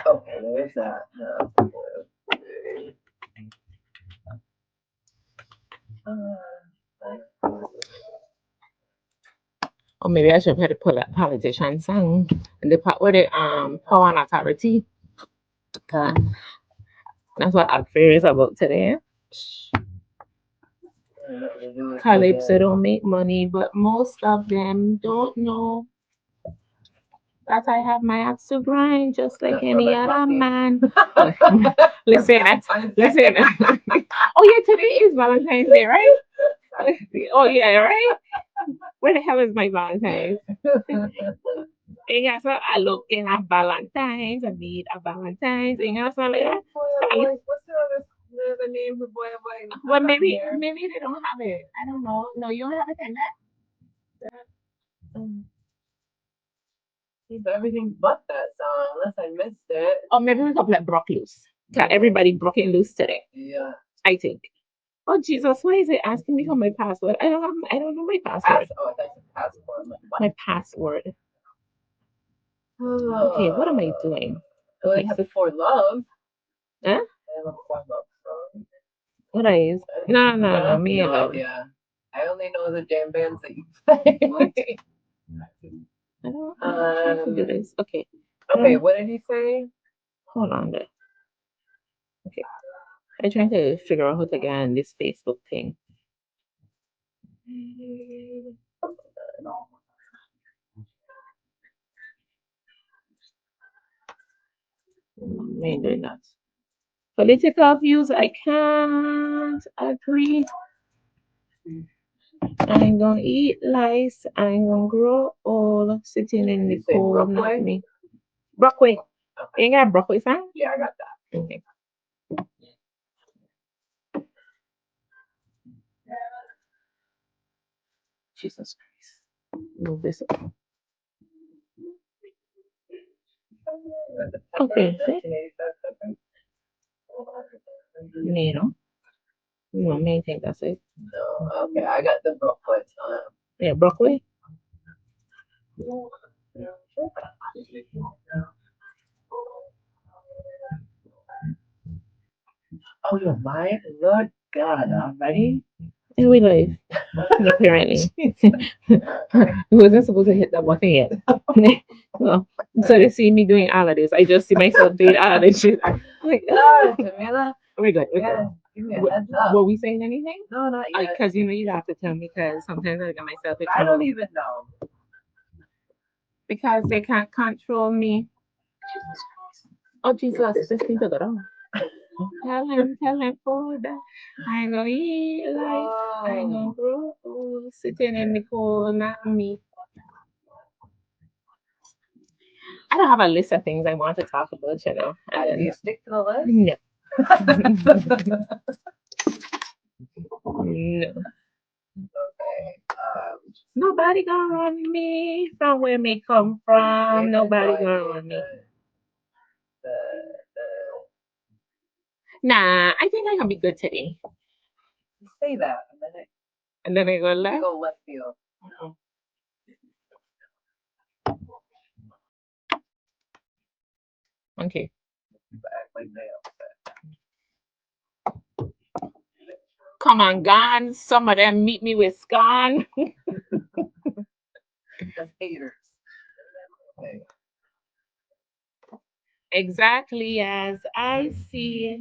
Okay, there's that. Or maybe I should have had to pull that politician song and the part where the power and authority. That's what our fair is about today. Calypso don't make money, but most of them don't know that I have my axe to grind just like any other man. Listen. Oh yeah, today is Valentine's Day, right? Oh yeah, right? Where the hell is my Valentine's? So I look in a Valentine's, I need a Valentine's, so like that. What's the name for boy? Well, maybe they don't have it. I don't know. No, you don't have it in that. He's everything but that song, unless I missed it. Or maybe we could play Brock Loose. Got everybody broken loose today. Yeah. I think. Oh Jesus, why is it asking me for my password? I don't know my password. Oh, that's a passport. My password. Okay, what am I doing? Oh, they have Before Love. Huh? They have a Before Love song. What is? No, me alone. Yeah. I only know the jam bands that you play. I don't do this. Okay. Okay, what did he say? Hold on there. Okay. I'm trying to figure out how to get on this Facebook thing. Maybe not. Political views, I can't agree. I ain't gonna eat lice. I ain't gonna grow old sitting in the cold. Not me. Brockway. You ain't got Brockway song? Yeah, I got that. Okay. Jesus Christ. Move this up. Okay. No. You may think that's it. No. Okay, I got the Brockway song. Yeah, Brockway. Oh, you're mine? Lord God, already? And we live. Apparently. We wasn't supposed to hit that button yet. Well, so they see me doing all of this. I just see myself doing all of this shit. I'm like, oh, Jamila. We're good. Give me a heads up. Were we saying anything? No, not yet. Because you have to tell me because sometimes I get myself in I trouble. don't even know. Because they can't control me. Oh Jesus, this thing to go down. Tell him food. I ain't gonna eat like I ain't gonna grow old sitting in the cold, not me. I don't have a list of things I want to talk about, you know. Do you stick to the list? No. No. Okay. Nobody gonna run me from where me come from. Nobody gonna run me. Nah, I think I can be good today. Say that, and then I go left. You go left field. Okay. Back like that. Come on, gone. Some of them meet me with scorn. The haters. Okay. Exactly as I see it.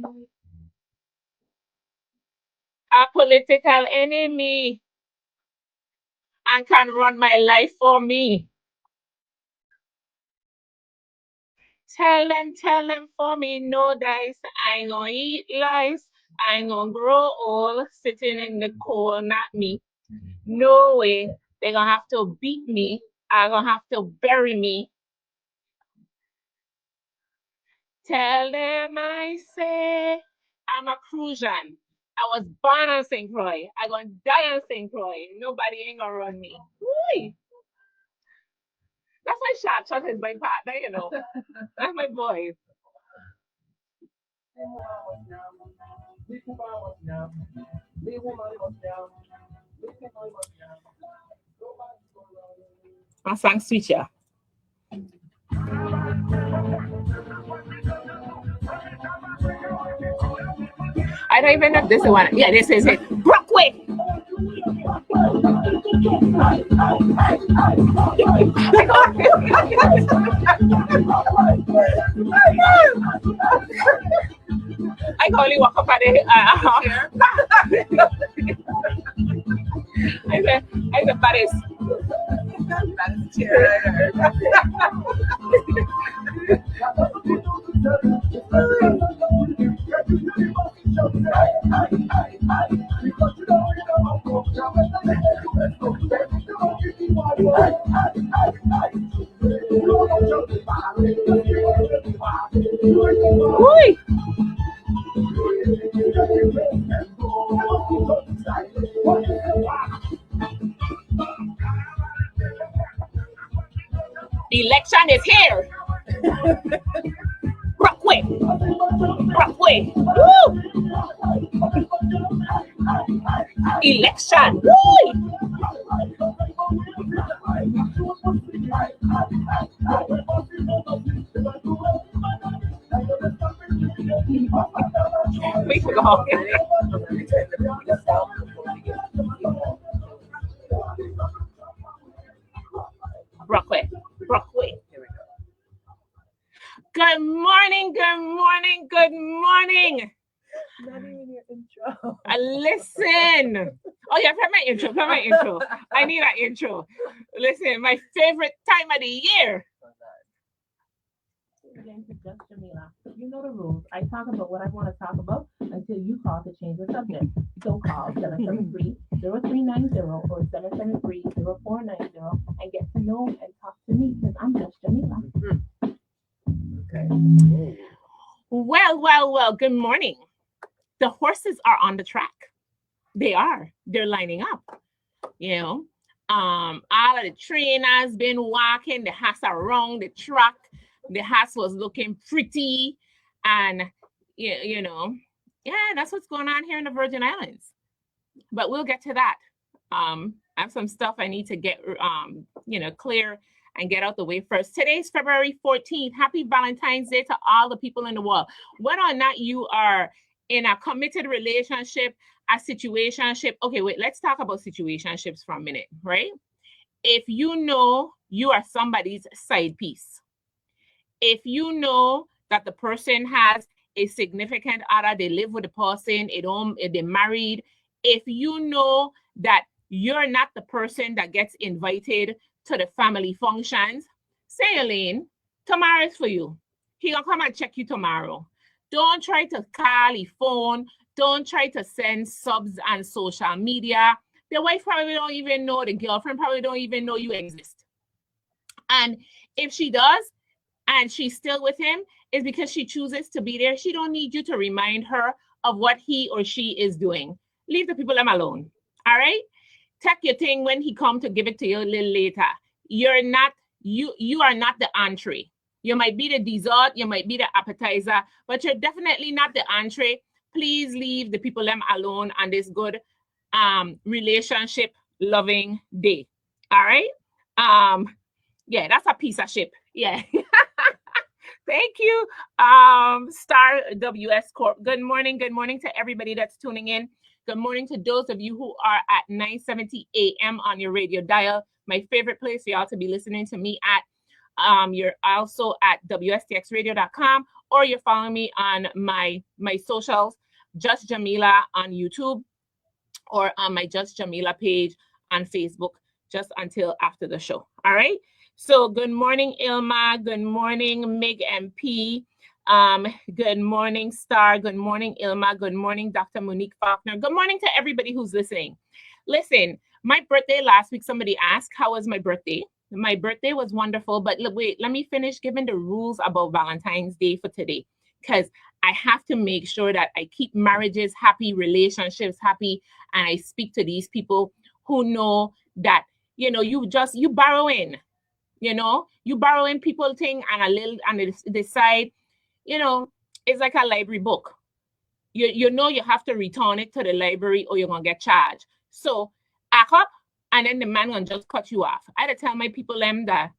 A political enemy and can run my life for me. Tell them for me, no dice. I ain't gonna eat lice. I ain't gonna grow old sitting in the cold, not me. No way. They're gonna have to beat me. I'm gonna have to bury me. Tell them I say I'm a Crucian. I was born on St. Croix. I'm gonna die on St. Croix. Nobody ain't gonna run me. Woo! That's my shot is my partner, you know. That's my boy. I sang Switcher. I don't even know if this is one. Yeah, this is it. Brookway. I can only walk up at it. I said, Paris. That's chair. Uy. Election is here. Brookway. Brookway. Woo. Election. Woo. We could go. Brookway. Brookway. Good morning, good morning, good morning. Not even your intro. Listen. Oh, yeah, play my intro. Play my intro. I need an intro. Listen, my favorite time of the year. Again, it's just Jamila. You know the rules. I talk about what I want to talk about until you call to change the subject. So call 773-0390 or 773-0490 and get to know and talk to me because I'm just Jamila. Okay. Well, good morning. The horses are on the track. They are. They're lining up. You know, all of the trainers been walking. The horse around the track. The horse was looking pretty, and you know, yeah, that's what's going on here in the Virgin Islands. But we'll get to that. I have some stuff I need to get clear and get out the way first. Today's February 14th. Happy Valentine's Day to all the people in the world. Whether or not you are in a committed relationship, a situationship. Okay, wait, let's talk about situationships for a minute, right? If you know you are somebody's side piece, if you know that the person has a significant other, they live with the person, they're married, if you know that you're not the person that gets invited to the family functions, say, Elaine, tomorrow is for you. He gonna come and check you tomorrow. Don't try to call the phone. Don't try to send subs on social media. The wife probably don't even know, the girlfriend probably don't even know you exist. And if she does, and she's still with him, is because she chooses to be there. She don't need you to remind her of what he or she is doing. Leave the people alone. All right? Take your thing when he come to give it to you a little later. You are not the entree. You might be the dessert, you might be the appetizer, but you're definitely not the entree. Please leave the people alone on this good relationship loving day. All right? Yeah, that's a piece of shit. Yeah. Thank you, Star WS Corp. Good morning to everybody that's tuning in. Good morning to those of you who are at 9:70 a.m. on your radio dial. My favorite place for y'all to be listening to me at. You're also at WSTXradio.com, or you're following me on my socials, Just Jamila on YouTube, or on my Just Jamila page on Facebook, just until after the show. All right. So good morning, Ilma. Good morning, Mig MP. Good morning, Star. Good morning, Ilma. Good morning, Dr. Monique Faulkner. Good morning to everybody who's listening. Listen, my birthday last week, somebody asked, how was my birthday? My birthday was wonderful, but wait, let me finish giving the rules about Valentine's Day for today, because I have to make sure that I keep marriages happy, relationships happy, and I speak to these people who know that, you borrowing. You borrowing people thing and a little on the side, it's like a library book. You have to return it to the library or you're gonna get charged. So act up, and then the man gonna just cut you off. I had to tell my people that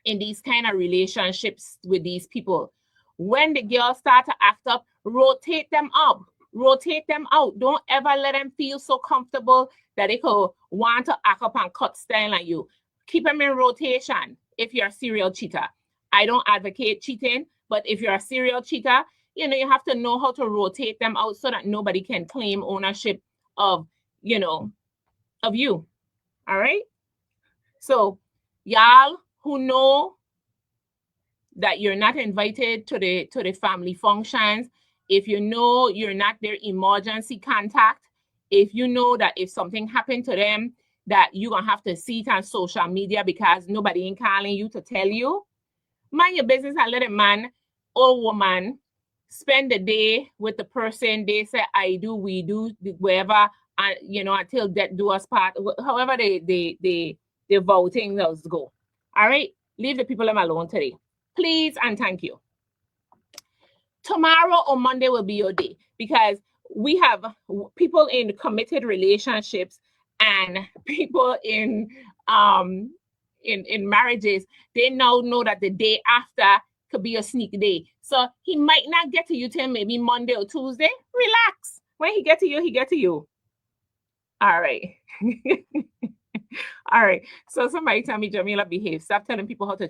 in these kind of relationships with these people, when the girls start to act up, rotate them up. rotate them out. Don't ever let them feel so comfortable that they could want to act up and cut style on you. Keep them in rotation if you're a serial cheater. I don't advocate cheating, but if you're a serial cheater, you have to know how to rotate them out so that nobody can claim ownership of, of you. All right? So, y'all who know that you're not invited to the family functions, if you know you're not their emergency contact, if you know that if something happened to them, that you're going to have to see it on social media because nobody ain't calling you to tell you, mind your business and let a man or woman spend the day with the person they say I do, we do, wherever, and until death do us part, however the voting does go. All right, leave the people alone today, please and thank you. Tomorrow or Monday will be your day because we have people in committed relationships and people in marriages. They now know that the day after could be a sneak day. So he might not get to you till maybe Monday or Tuesday. Relax. When he get to you, he get to you. All right. All right. So somebody tell me, Jamila, behave. Stop telling people how to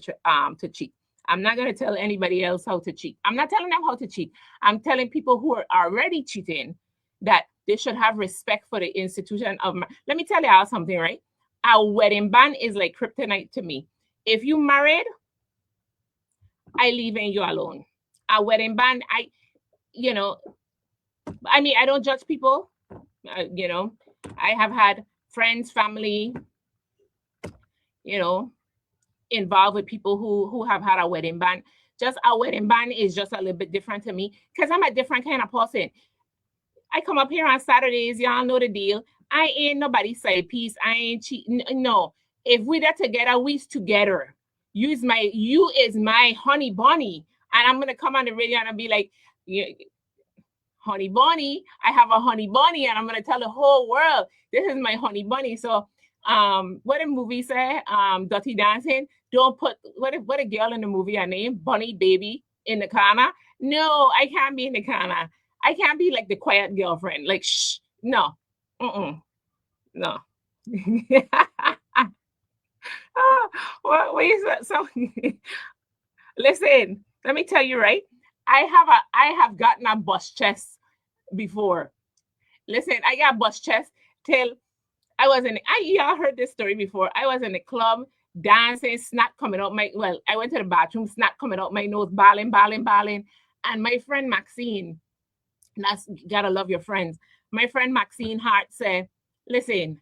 cheat. I'm not going to tell anybody else how to cheat. I'm not telling them how to cheat. I'm telling people who are already cheating that they should have respect for the institution of Let me tell y'all something, right? A wedding band is like kryptonite to me. If you married, I leaving you alone. A wedding band, I don't judge people. I have had friends, family, involved with people who have had a wedding band. Just a wedding band is just a little bit different to me because I'm a different kind of person. I come up here on Saturdays, y'all know the deal. I ain't nobody's side piece. I ain't cheating. No. If we are together, we's together. You is my honey bunny. And I'm gonna come on the radio and be like, yeah, honey bunny, I have a honey bunny, and I'm gonna tell the whole world this is my honey bunny. So what a movie say, Dirty Dancing, don't put what a girl in the movie her name, Bunny Baby, in the corner. No, I can't be in the corner. I can't be like the quiet girlfriend. Like, shh, no. No. What is that? So listen, let me tell you, right? I have gotten a bust chest before. Listen, I got bust chest till I was y'all heard this story before. I was in the club dancing, snot coming out I went to the bathroom, snot coming out my nose, bawling. And my friend Maxine, that's, gotta love your friends. My friend Maxine Hart said, listen,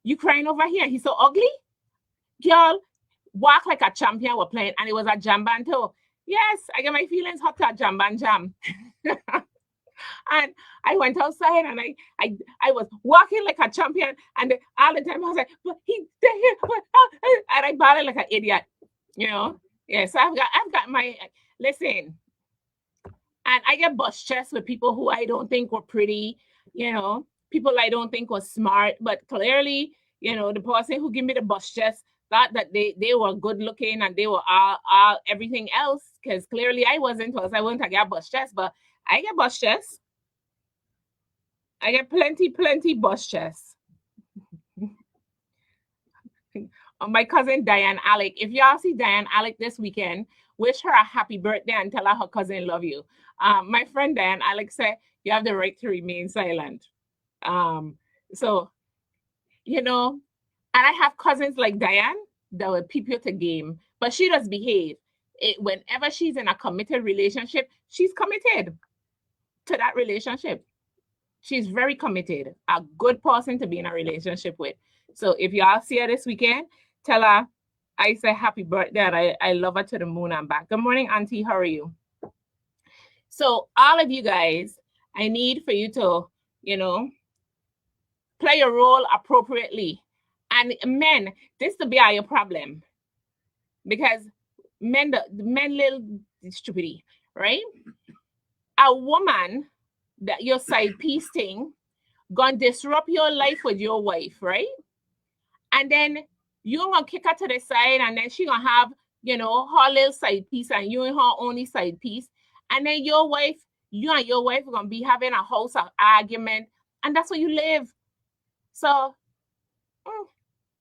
you crying over here? He's so ugly? Girl, walk like a champion we're playing. And it was a jam band too. Yes, I get my feelings hot to a jam band jam. And I went outside and I was walking like a champion. And all the time I was like, but he's here. And I bawled like an idiot, Yeah, so I've got my, listen, and I get bust chest with people who I don't think were pretty, people I don't think were smart, but clearly, the person who gave me the bust chest thought that they were good looking and they were all everything else, because clearly I wasn't, because I wouldn't get bust chest, but I get bust chest. I get plenty bust chest. My cousin Diane Alec. If y'all see Diane Alec this weekend, wish her a happy birthday and tell her cousin love you. My friend Diane Alec said, you have the right to remain silent. So, and I have cousins like Diane that will peep you to game, but she does behave. Whenever she's in a committed relationship, she's committed to that relationship. She's very committed, a good person to be in a relationship with. So if y'all see her this weekend, tell her I say happy birthday and I love her to the moon and back. Good morning, Auntie. How are you? So all of you guys, I need for you to, play your role appropriately. And men, this to be your problem. Because men little stupidity, right? A woman that your side piece thing gonna disrupt your life with your wife, right? And then you're gonna kick her to the side, and then she gonna have, her little side piece, and you and her only side piece. And then your wife you and your wife are gonna be having a house of argument, and that's where you live. So,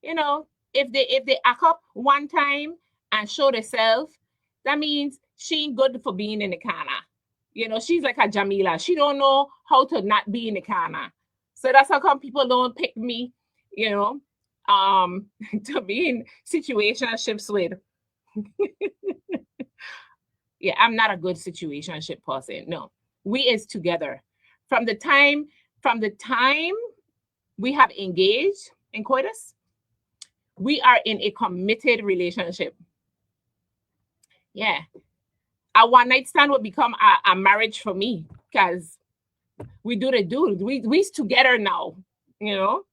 you know, if they act up one time and show themselves, that means she ain't good for being in the corner. You know, she's like a Jamila. She don't know how to not be in the corner. So that's how come people don't pick me, you know, to be in situationships with. Yeah, I'm not a good situationship person. No, we is together from the time we have engaged in coitus. We are in a committed relationship. Yeah, a one night stand would become a marriage for me because we do the do. We's together now. You know.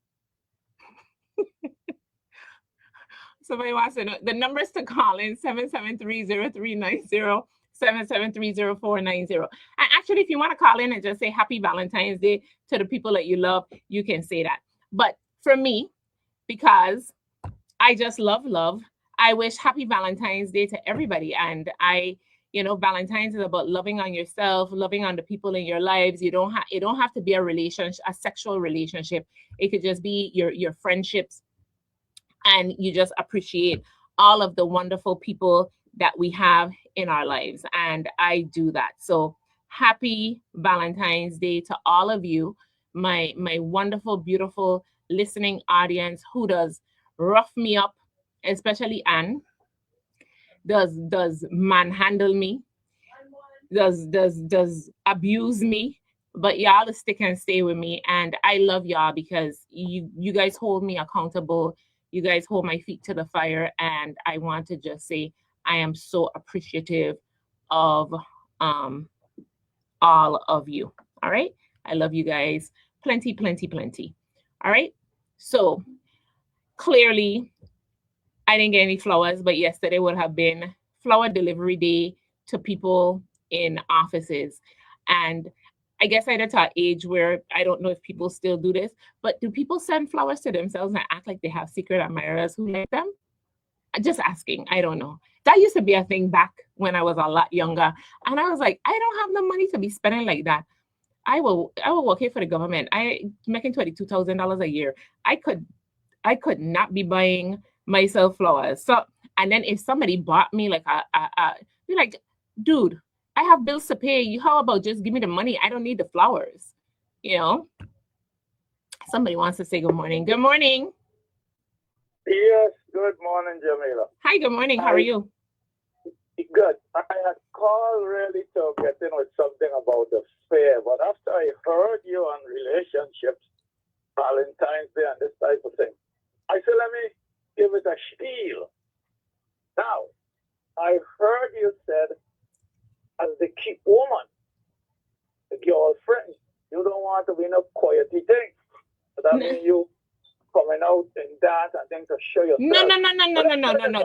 Somebody wants to know the numbers to call in 773-0390, 773-0490. And actually, if you want to call in and just say Happy Valentine's Day to the people that you love, you can say that. But for me, because I just love, I wish Happy Valentine's Day to everybody. And Valentine's is about loving on yourself, loving on the people in your lives. It don't have to be a relationship, a sexual relationship. It could just be your friendships, and you just appreciate all of the wonderful people that we have in our lives. And I do that. So happy Valentine's Day to all of you, my wonderful, beautiful listening audience who does rough me up, especially Anne, does manhandle me, does abuse me, but y'all stick and stay with me, and I love y'all because you guys hold me accountable. You guys hold my feet to the fire, and I want to just say I am so appreciative of all of you. All right, I love you guys, plenty. All right, so clearly I didn't get any flowers, but yesterday would have been flower delivery day to people in offices. And I guess I'm at an age where I don't know if people still do this, but do people send flowers to themselves and act like they have secret admirers who like them? Just asking. I don't know. That used to be a thing back when I was a lot younger. And I was like, I don't have the money to be spending like that. I will work here for the government. I making $22,000 a year. I could not be buying myself flowers. So, and then if somebody bought me like be like, dude, I have bills to pay. You, how about just give me the money? I don't need the flowers. You know. Somebody wants to say good morning. Good morning. Yes, good morning, Jamila. Hi, good morning. How are you? Good. I had called really to get in with something about the fair, but after I heard you on relationships, Valentine's Day, and this type of thing, I said, let me give it a spiel. Now, I heard you said, as the key woman, the girlfriend, you don't want to be in a quiety thing. So that means you coming out in that and then to show yourself. No.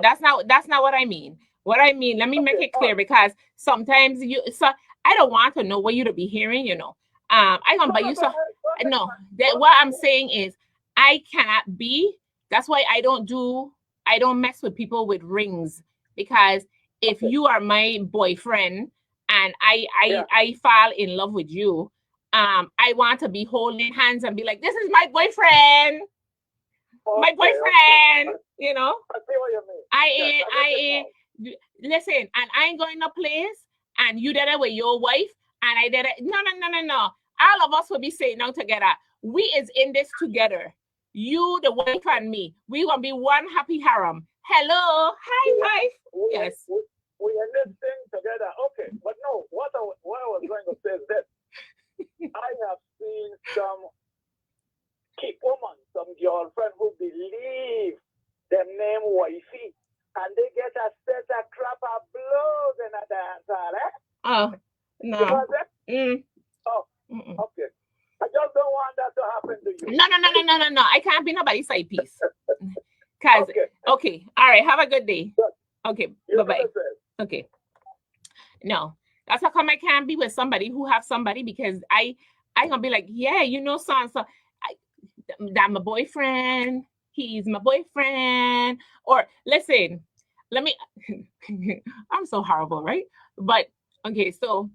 That's not what I mean. What I mean, let me make it clear, because sometimes I don't want to know what you to be hearing, you know. I gonna buy you some. No, what I'm saying is I cannot be. That's why I don't mess with people with rings, because if you are my boyfriend and I fall in love with you, I want to be holding hands and be like, this is my boyfriend. My boyfriend, you know. I see what you mean. Listen, and I ain't going to place, and you did it with your wife, and I did it. No. All of us will be sitting down together. We is in this together. You, the wife, and me. We gonna be one happy harem. Hello, hi, wife. Yes. We in this thing together. Okay, but no. What I was going to say is that I have seen some keep woman, some girlfriend who believe them name wifey, and they get a set of crap of blows in a dance hall, eh? Oh, no. Oh, okay. I just don't want that to happen to you. No. I can't be nobody's side piece. Cause okay. All right. Have a good day. Okay. Bye-bye. Okay. No, that's how come I can't be with somebody who have somebody, because I gonna be like, yeah, you know, so that my boyfriend, he's my boyfriend. Or listen, let me I'm so horrible, right? But okay, so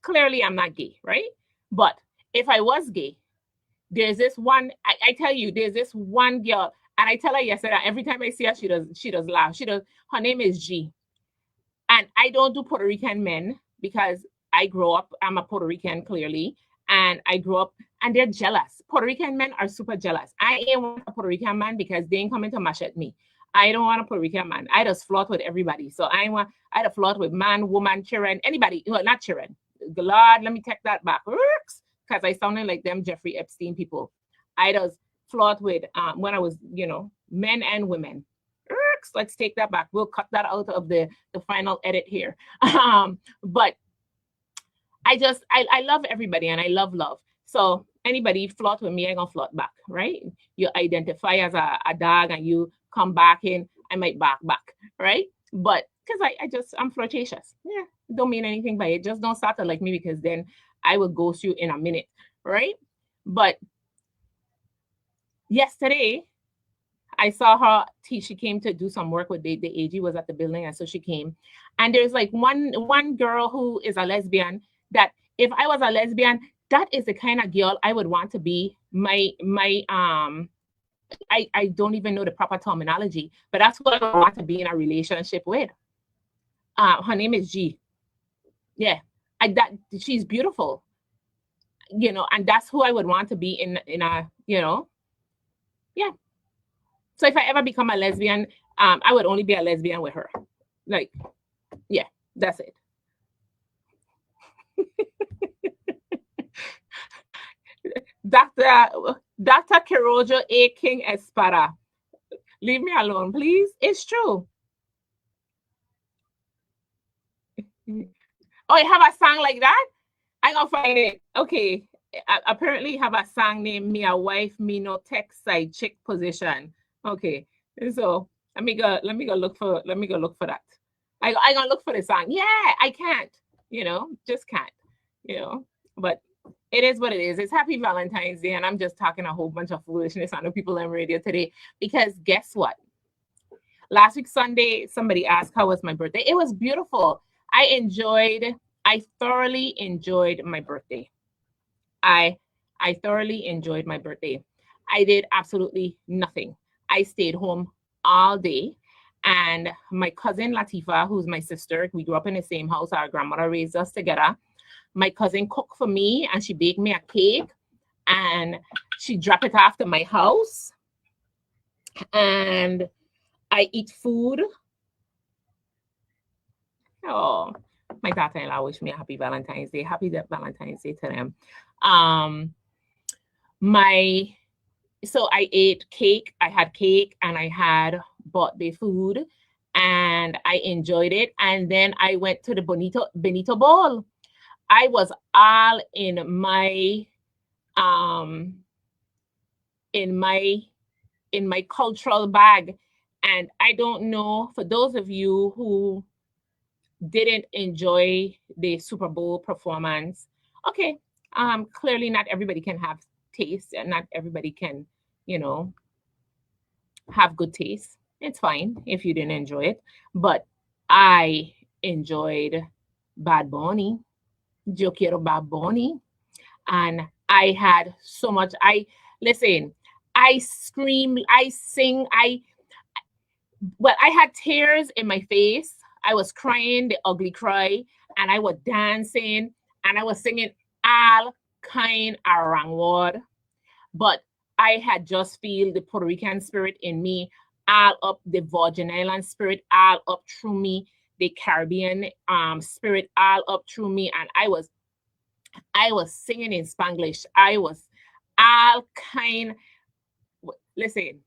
clearly I'm not gay, right? But if I was gay, there's this one, I tell you, there's this one girl, and I tell her yesterday, every time I see her, she does laugh. Her name is G. And I don't do Puerto Rican men because I'm a Puerto Rican clearly, and I grew up, and they're jealous. Puerto Rican men are super jealous. I ain't want a Puerto Rican man because they ain't coming to mash at me. I don't want a Puerto Rican man. I just flirt with everybody. So I had a flirt with man, woman, children, anybody. Well, not children. Lord, let me take that back. Because I sounded like them Jeffrey Epstein people. I just flirt with, when I was, men and women. Let's take that back. We'll cut that out of the final edit here. But I love everybody, and I love love. So anybody flirt with me, I gonna flirt back, right? You identify as a dog and you come back in, I might bark back, right? But because I'm flirtatious. Yeah, don't mean anything by it. Just don't start to like me, because then I will ghost you in a minute, right? But yesterday, I saw her. She came to do some work with the AG was at the building, and so she came. And there's like one girl who is a lesbian. That if I was a lesbian, that is the kind of girl I would want to be. I don't even know the proper terminology, but that's what I want to be in a relationship with. Her name is G. Yeah, she's beautiful. And that's who I would want to be in a. Yeah. So if I ever become a lesbian, I would only be a lesbian with her. Like, yeah, that's it. Dr. Kirojo A. King Espada. Leave me alone, please. It's true. Oh, you have a song like that? I'm gonna find it. Okay. Apparently have a song named Me a Wife, Me No Text Side Chick Position. Okay. So let me go look for that. I gonna look for the song. Yeah, I can't, just can't, but it is what it is. It's Happy Valentine's Day, and I'm just talking a whole bunch of foolishness on the People on Radio today, because guess what? Last week, Sunday, somebody asked how was my birthday. It was beautiful. I thoroughly enjoyed my birthday. I thoroughly enjoyed my birthday. I did absolutely nothing. I stayed home all day, and my cousin Latifa, who's my sister, we grew up in the same house. Our grandmother raised us together. My cousin cooked for me, and she baked me a cake, and she dropped it off to my house, and I eat food. Oh, my daughter-in-law wished me a happy Valentine's Day. Happy Valentine's Day to them. So I ate cake. I had cake, and I had birthday food, and I enjoyed it. And then I went to the Benito Bowl. I was all in my cultural bag. And I don't know, for those of you who didn't enjoy the Super Bowl performance, okay, clearly not everybody can have taste, and not everybody can, have good taste. It's fine if you didn't enjoy it, but I enjoyed Bad Bunny, Yo Quiero Bad Bunny, and I had so much. I scream, I sing, I had tears in my face. I was crying, the ugly cry, and I was dancing, and I was singing all kind of wrong word. But I had just feel the Puerto Rican spirit in me, all up the Virgin Island spirit, all up through me, the Caribbean spirit, all up through me, and I was singing in Spanglish. I was all kind. Listen,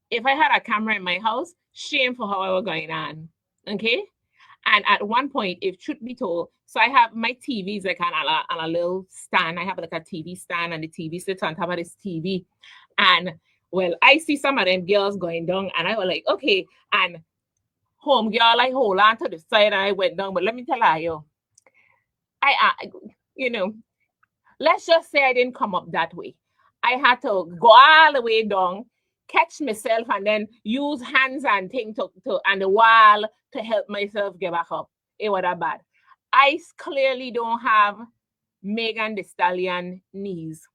if I had a camera in my house, shame for how I was going on. Okay. And at one point, if truth be told, so I have my TVs like on a little stand. I have like a TV stand, and the TV sits on top of this TV. And well, I see some of them girls going down, and I was like, okay. And home girl, I hold on to the side, and I went down. But let me tell you, let's just say I didn't come up that way. I had to go all the way down, catch myself, and then use hands and things to and the wall to help myself get back up. It was that bad. I clearly don't have Megan Thee Stallion knees.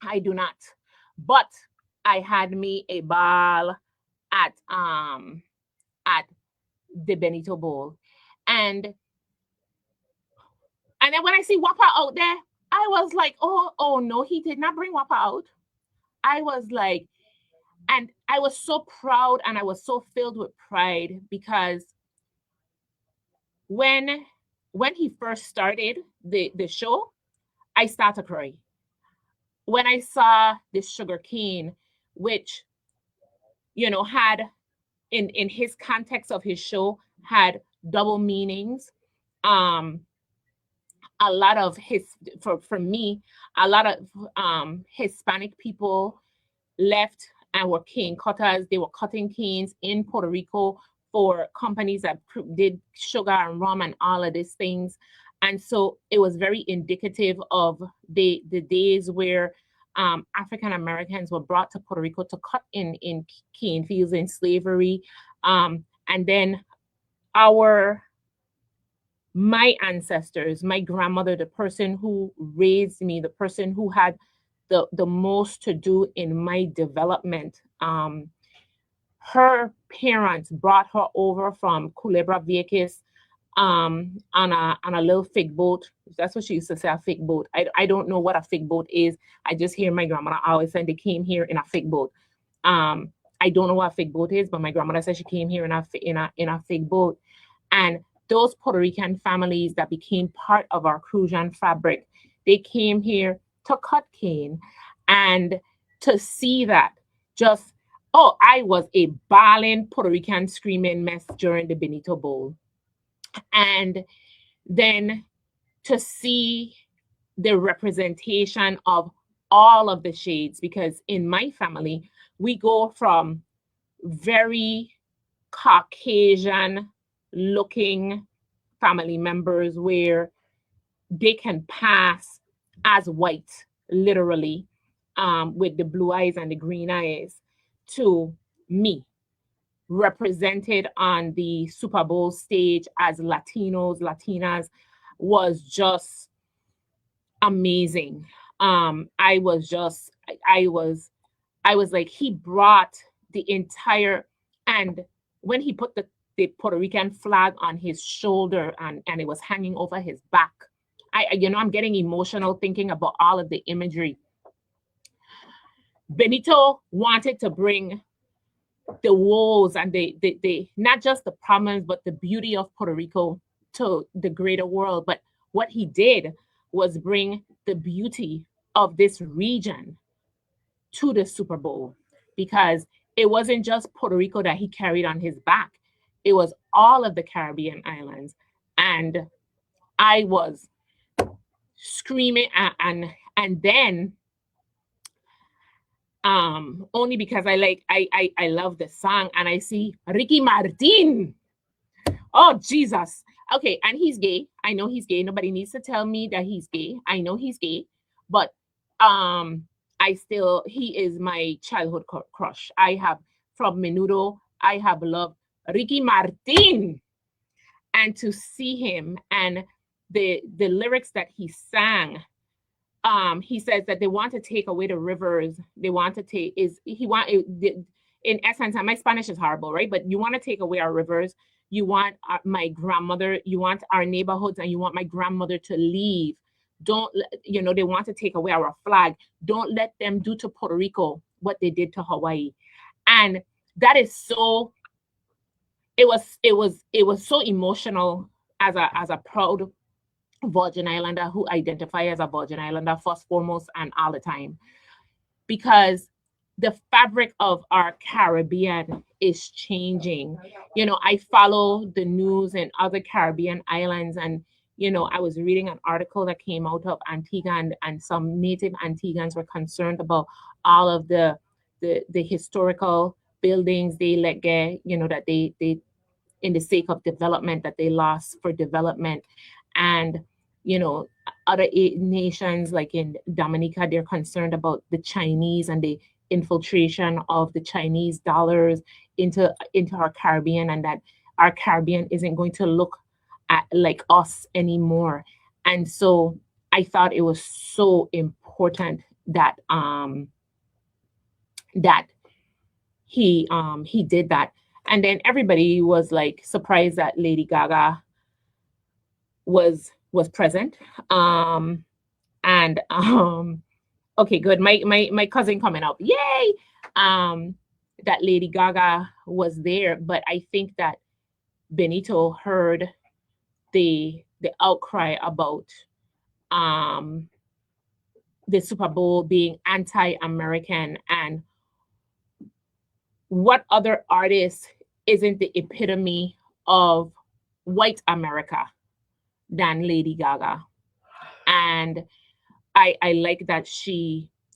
I do not. But I had me a ball at the Benito Bowl. And then when I see Whopper out there, I was like, oh no, he did not bring Whopper out. I was like, and I was so proud and I was so filled with pride because when he first started the show, I started to cry. When I saw this sugar cane, which, had in his context of his show, had double meanings. A lot of for me, a lot of Hispanic people left and were cane cutters. They were cutting canes in Puerto Rico for companies that did sugar and rum and all of these things. And so it was very indicative of the days where African Americans were brought to Puerto Rico to cut in cane fields in slavery. And then my ancestors, my grandmother, the person who raised me, the person who had the most to do in my development, her parents brought her over from Culebra Vieques on a little fig boat. That's what she used to say, a fig boat. I don't know what a fig boat is. I just hear my grandmother always saying they came here in a fig boat. I don't know what a fig boat is, but my grandmother said she came here in a fig boat. And those Puerto Rican families that became part of our Crujan fabric, they came here to cut cane. And to see that, I was a bawling Puerto Rican screaming mess during the Benito Bowl. And then to see the representation of all of the shades, because in my family, we go from very Caucasian looking family members where they can pass as white, literally, with the blue eyes and the green eyes, to me, represented on the Super Bowl stage as Latinos, Latinas, was just amazing. I was like, he brought the entire, and when he put the Puerto Rican flag on his shoulder and it was hanging over his back, I'm getting emotional thinking about all of the imagery. Benito wanted to bring the woes and the not just the problems, but the beauty of Puerto Rico to the greater world. But what he did was bring the beauty of this region to the Super Bowl, because it wasn't just Puerto Rico that he carried on his back. It was all of the Caribbean islands. And I was screaming and then only because I love the song, and I see Ricky Martin. Oh Jesus. Okay, and he's gay. I know he's gay. Nobody needs to tell me that he's gay. I know he's gay, but he is my childhood crush. I have, from Menudo, I have loved Ricky Martin. And to see him and the lyrics that he sang, he says that they want to take away the rivers. They want to take in essence, and my Spanish is horrible, right? But you want to take away our rivers. You want my grandmother, you want our neighborhoods, and you want my grandmother to leave. Don't, they want to take away our flag. Don't let them do to Puerto Rico what they did to Hawaii. And that is so, it was so emotional as a proud Virgin Islander who identify as a Virgin Islander first, foremost, and all the time, because the fabric of our Caribbean is changing. I follow the news in other Caribbean islands, and I was reading an article that came out of Antigua, and some native Antiguans were concerned about all of the historical buildings they let get, that they in the sake of development, that they lost for development. And other nations like in Dominica, they're concerned about the Chinese and the infiltration of the Chinese dollars into our Caribbean, and that our Caribbean isn't going to look like us anymore. And so I thought it was so important that that he did that. And then everybody was like surprised that Lady Gaga was present. And okay, good. My cousin coming up. Yay! That Lady Gaga was there, but I think that Benito heard the outcry about the Super Bowl being anti-American, and what other artist isn't the epitome of white America than Lady Gaga? And I like that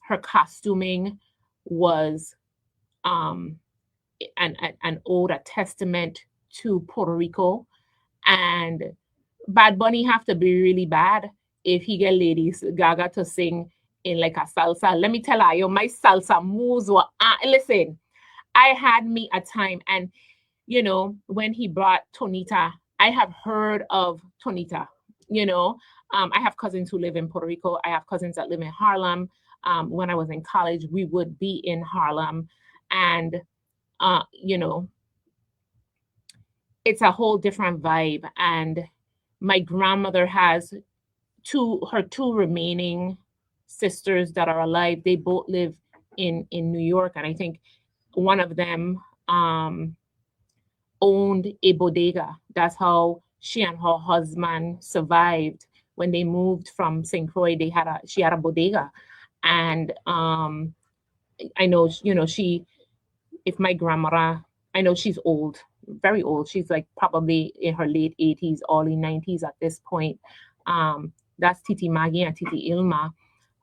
her costuming was an ode, a testament to Puerto Rico. And Bad Bunny have to be really bad if he get Lady Gaga to sing in like a salsa. Let me tell you, my salsa moves were listen. I had me a time, and when he brought Tonita, I have heard of Tonita. I have cousins who live in Puerto Rico. I have cousins that live in Harlem. When I was in college, we would be in Harlem, and it's a whole different vibe. And my grandmother has her two remaining sisters that are alive. They both live in New York, and I think one of them owned a bodega. That's how she and her husband survived. When they moved from St. Croix, she had a bodega. And I know, if my grandmother, I know she's old, very old. She's like probably in her late 80s, early 90s at this point. That's Titi Maggie and Titi Ilma.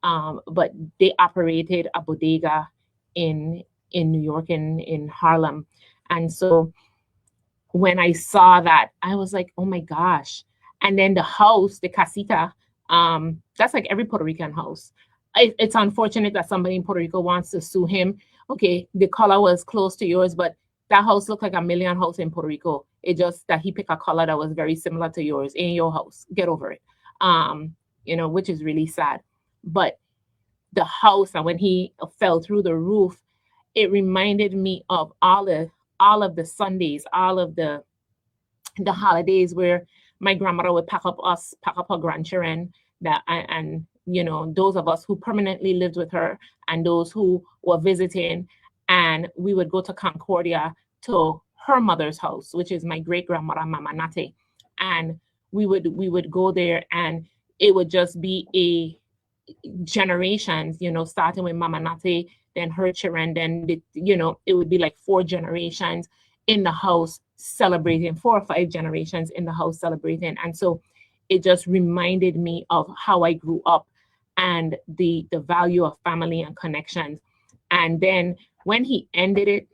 But they operated a bodega in New York, in Harlem. And so when I saw that, I was like, oh my gosh. And then the house, the casita, that's like every Puerto Rican house. It's unfortunate that somebody in Puerto Rico wants to sue him. Okay, the color was close to yours, but that house looked like a million house in Puerto Rico. It just that he picked a color that was very similar to yours in your house. Get over it. Which is really sad. But the house, and when he fell through the roof, it reminded me of all of the Sundays, all of the holidays where my grandmother would pack up her grandchildren, and those of us who permanently lived with her and those who were visiting, and we would go to Concordia to her mother's house, which is my great grandmother Mama Nate, and we would go there, and it would just be a generations, starting with Mama Nate, then her children, then it would be like 4 generations in the house celebrating, 4 or 5 generations in the house celebrating. And so it just reminded me of how I grew up and the value of family and connections. And then when he ended it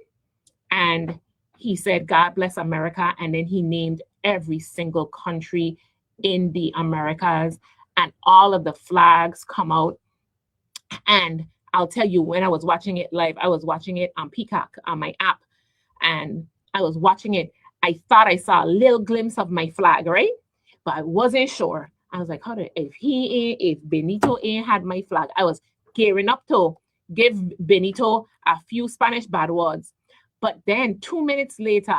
and he said, God bless America, and then he named every single country in the Americas, and all of the flags come out. And I'll tell you, when I was watching it live, I was watching it on Peacock on my app, and I was watching it. I thought I saw a little glimpse of my flag, right? But I wasn't sure. I was like, if Benito ain't had my flag, I was gearing up to give Benito a few Spanish bad words. But then 2 minutes later,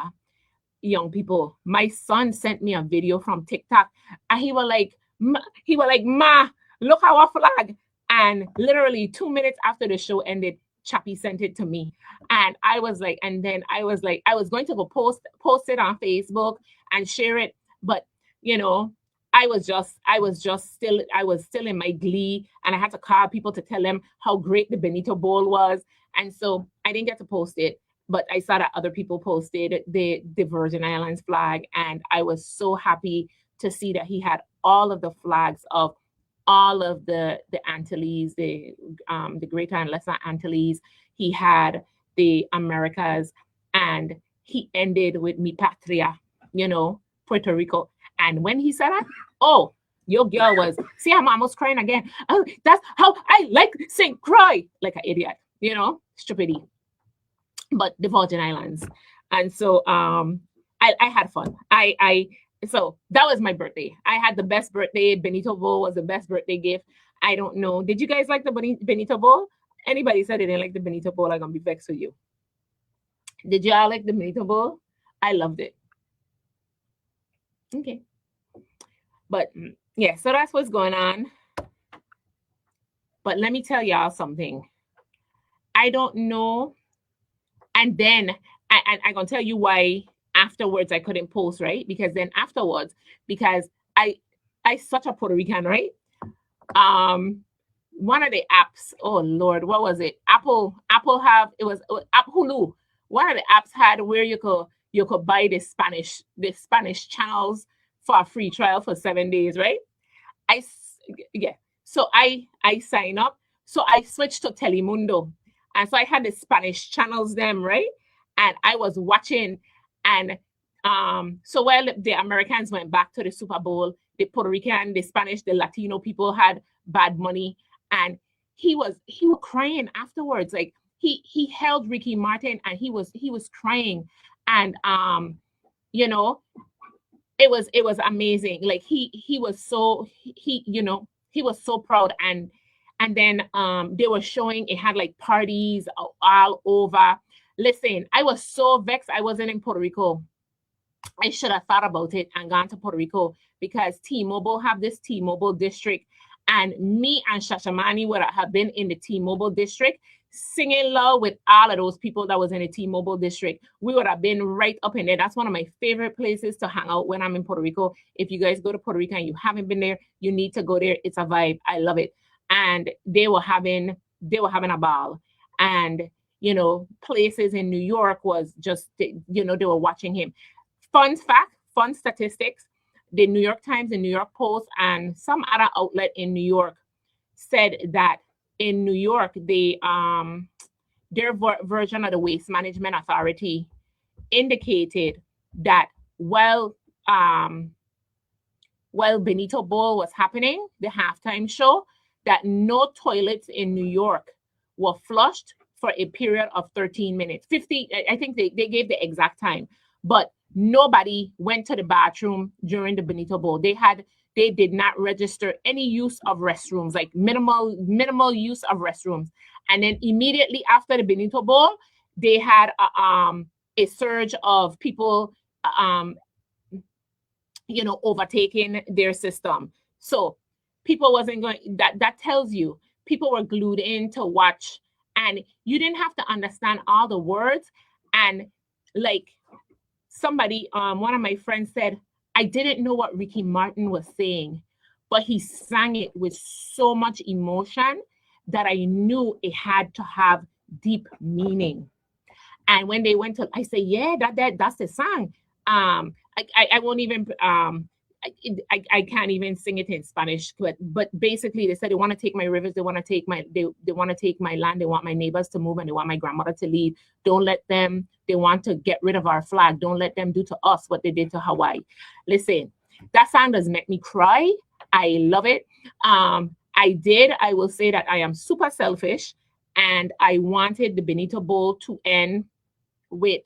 young people, my son sent me a video from TikTok, and he was like, Ma, look our flag. And literally 2 minutes after the show ended, Chappie sent it to me. And I was like, I was going to go post it on Facebook and share it. But, I was still in my glee, and I had to call people to tell them how great the Benito Bowl was. And so I didn't get to post it, but I saw that other people posted the Virgin Islands flag. And I was so happy to see that he had all of the flags of all of the Antilles, the Greater and Lesser Antilles. He had the Americas, and he ended with Mi Patria, Puerto Rico. And when he said that, oh, your girl was, see, I'm almost crying again. Oh, that's how I like St. Croix, like an idiot, stupidity. But the Virgin Islands. And so I had fun. I So that was my birthday. I had the best birthday. Benito Bowl was the best birthday gift. I don't know. Did you guys like the Benito Bowl? Anybody said they didn't like the Benito Bowl, I'm gonna be vexed with you. Did y'all like the Benito Bowl? I loved it. Okay. But yeah, so that's what's going on. But let me tell y'all something. I don't know. And then I'm gonna tell you why afterwards I couldn't post, right? Because then afterwards, because I such a Puerto Rican, right? One of the apps, oh Lord, what was it? Apple have it was App Hulu. One of the apps had where you could buy the Spanish channels for a free trial for 7 days, right? Yeah. So I sign up. So I switched to Telemundo. And so I had the Spanish channels them, right? And I was watching and so while the Americans went back to the Super Bowl, the Puerto Rican, the Spanish, the Latino people had bad money. And he was crying afterwards. Like he held Ricky Martin and he was crying. And you know, it was amazing. Like he was so he was so proud. And then they were showing it had like parties all over. Listen, I was so vexed I wasn't in Puerto Rico. I should have thought about it and gone to Puerto Rico because T-Mobile have this T-Mobile district, and me and Shashamani would have been in the T-Mobile district singing love with all of those people that was in the T-Mobile district. We would have been right up in there. That's one of my favorite places to hang out when I'm in Puerto Rico. If you guys go to Puerto Rico and you haven't been there, you need to go there. It's a vibe. I love it. And they were having a ball. And places in New York was just they were watching him. Fun fact, fun statistics, the New York Times, the New York Post, and some other outlet in New York said that in New York, their version of the Waste Management Authority indicated that while Benito Bowl was happening, the halftime show, that no toilets in New York were flushed for a period of 13 minutes. 50, I think they gave the exact time, but nobody went to the bathroom during the Benito Bowl. They did not register any use of restrooms, like minimal use of restrooms. And then immediately after the Benito Bowl, they had a surge of people, overtaking their system. So people wasn't going. That tells you people were glued in to watch, and you didn't have to understand all the words. And like somebody, one of my friends said, I didn't know what Ricky Martin was saying, but he sang it with so much emotion that I knew it had to have deep meaning. And when they went to, I say, yeah, that's the song. I won't even, I can't even sing it in Spanish, but basically they said they want to take my rivers, they want to take my land, they want my neighbors to move, and they want my grandmother to leave. Don't let them. They want to get rid of our flag. Don't let them do to us what they did to Hawaii. Listen, that song does make me cry. I love it. I will say that I am super selfish, and I wanted the Benito Bowl to end with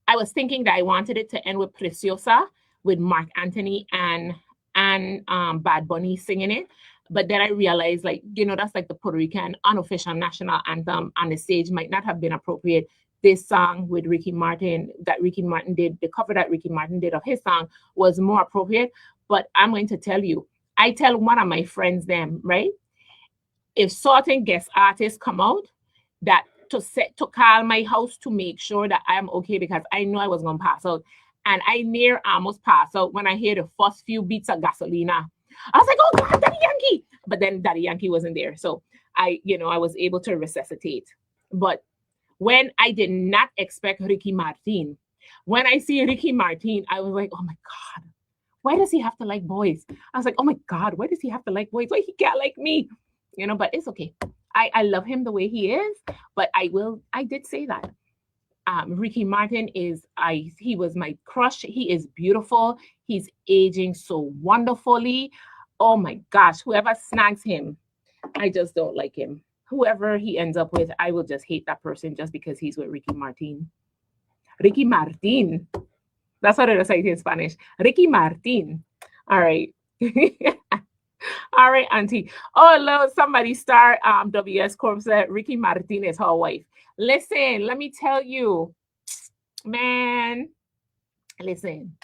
I was thinking that I wanted it to end with Preciosa, with Mark Anthony and Bad Bunny singing it. But then I realized, that's like the Puerto Rican unofficial national anthem on the stage might not have been appropriate. This song with Ricky Martin, that Ricky Martin did, the cover that Ricky Martin did of his song was more appropriate. But I'm going to tell you, I tell one of my friends them, right? If certain guest artists come out, that to call my house to make sure that I'm okay, because I know I was going to pass out. And I near almost passed out when I hear the first few beats of Gasolina. I was like, oh God, Daddy Yankee. But then Daddy Yankee wasn't there. So I was able to resuscitate. But when I did not expect Ricky Martin, when I see Ricky Martin, I was like, oh my God, why does he have to like boys? I was like, oh my God, why does he have to like boys? Why he can't like me? But it's okay. I love him the way he is, but I did say that. Ricky Martin he was my crush. He is beautiful. He's aging so wonderfully. Oh my gosh, whoever snags him, I just don't like him. Whoever he ends up with, I will just hate that person just because he's with Ricky Martin. Ricky Martin. That's what it'll say in Spanish. Ricky Martin. All right. All right, Auntie. Oh, Lord, somebody star WS Corp said Ricky Martin is her wife. Listen, let me tell you, man. Listen.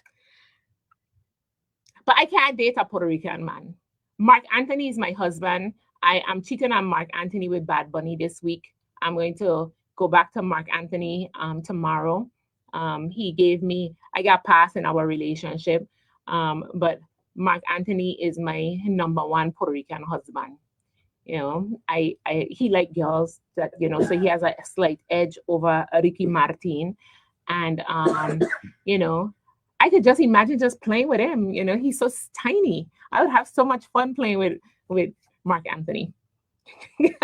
But I can't date a Puerto Rican man. Mark Anthony is my husband. I am cheating on Mark Anthony with Bad Bunny this week. I'm going to go back to Mark Anthony tomorrow. I got past in our relationship, but Mark Anthony is my number one Puerto Rican husband. You know, he like girls that, you know, so he has a slight edge over Ricky Martin. And, you know, I could just imagine just playing with him. You know, he's so tiny. I would have so much fun playing with Mark Anthony. You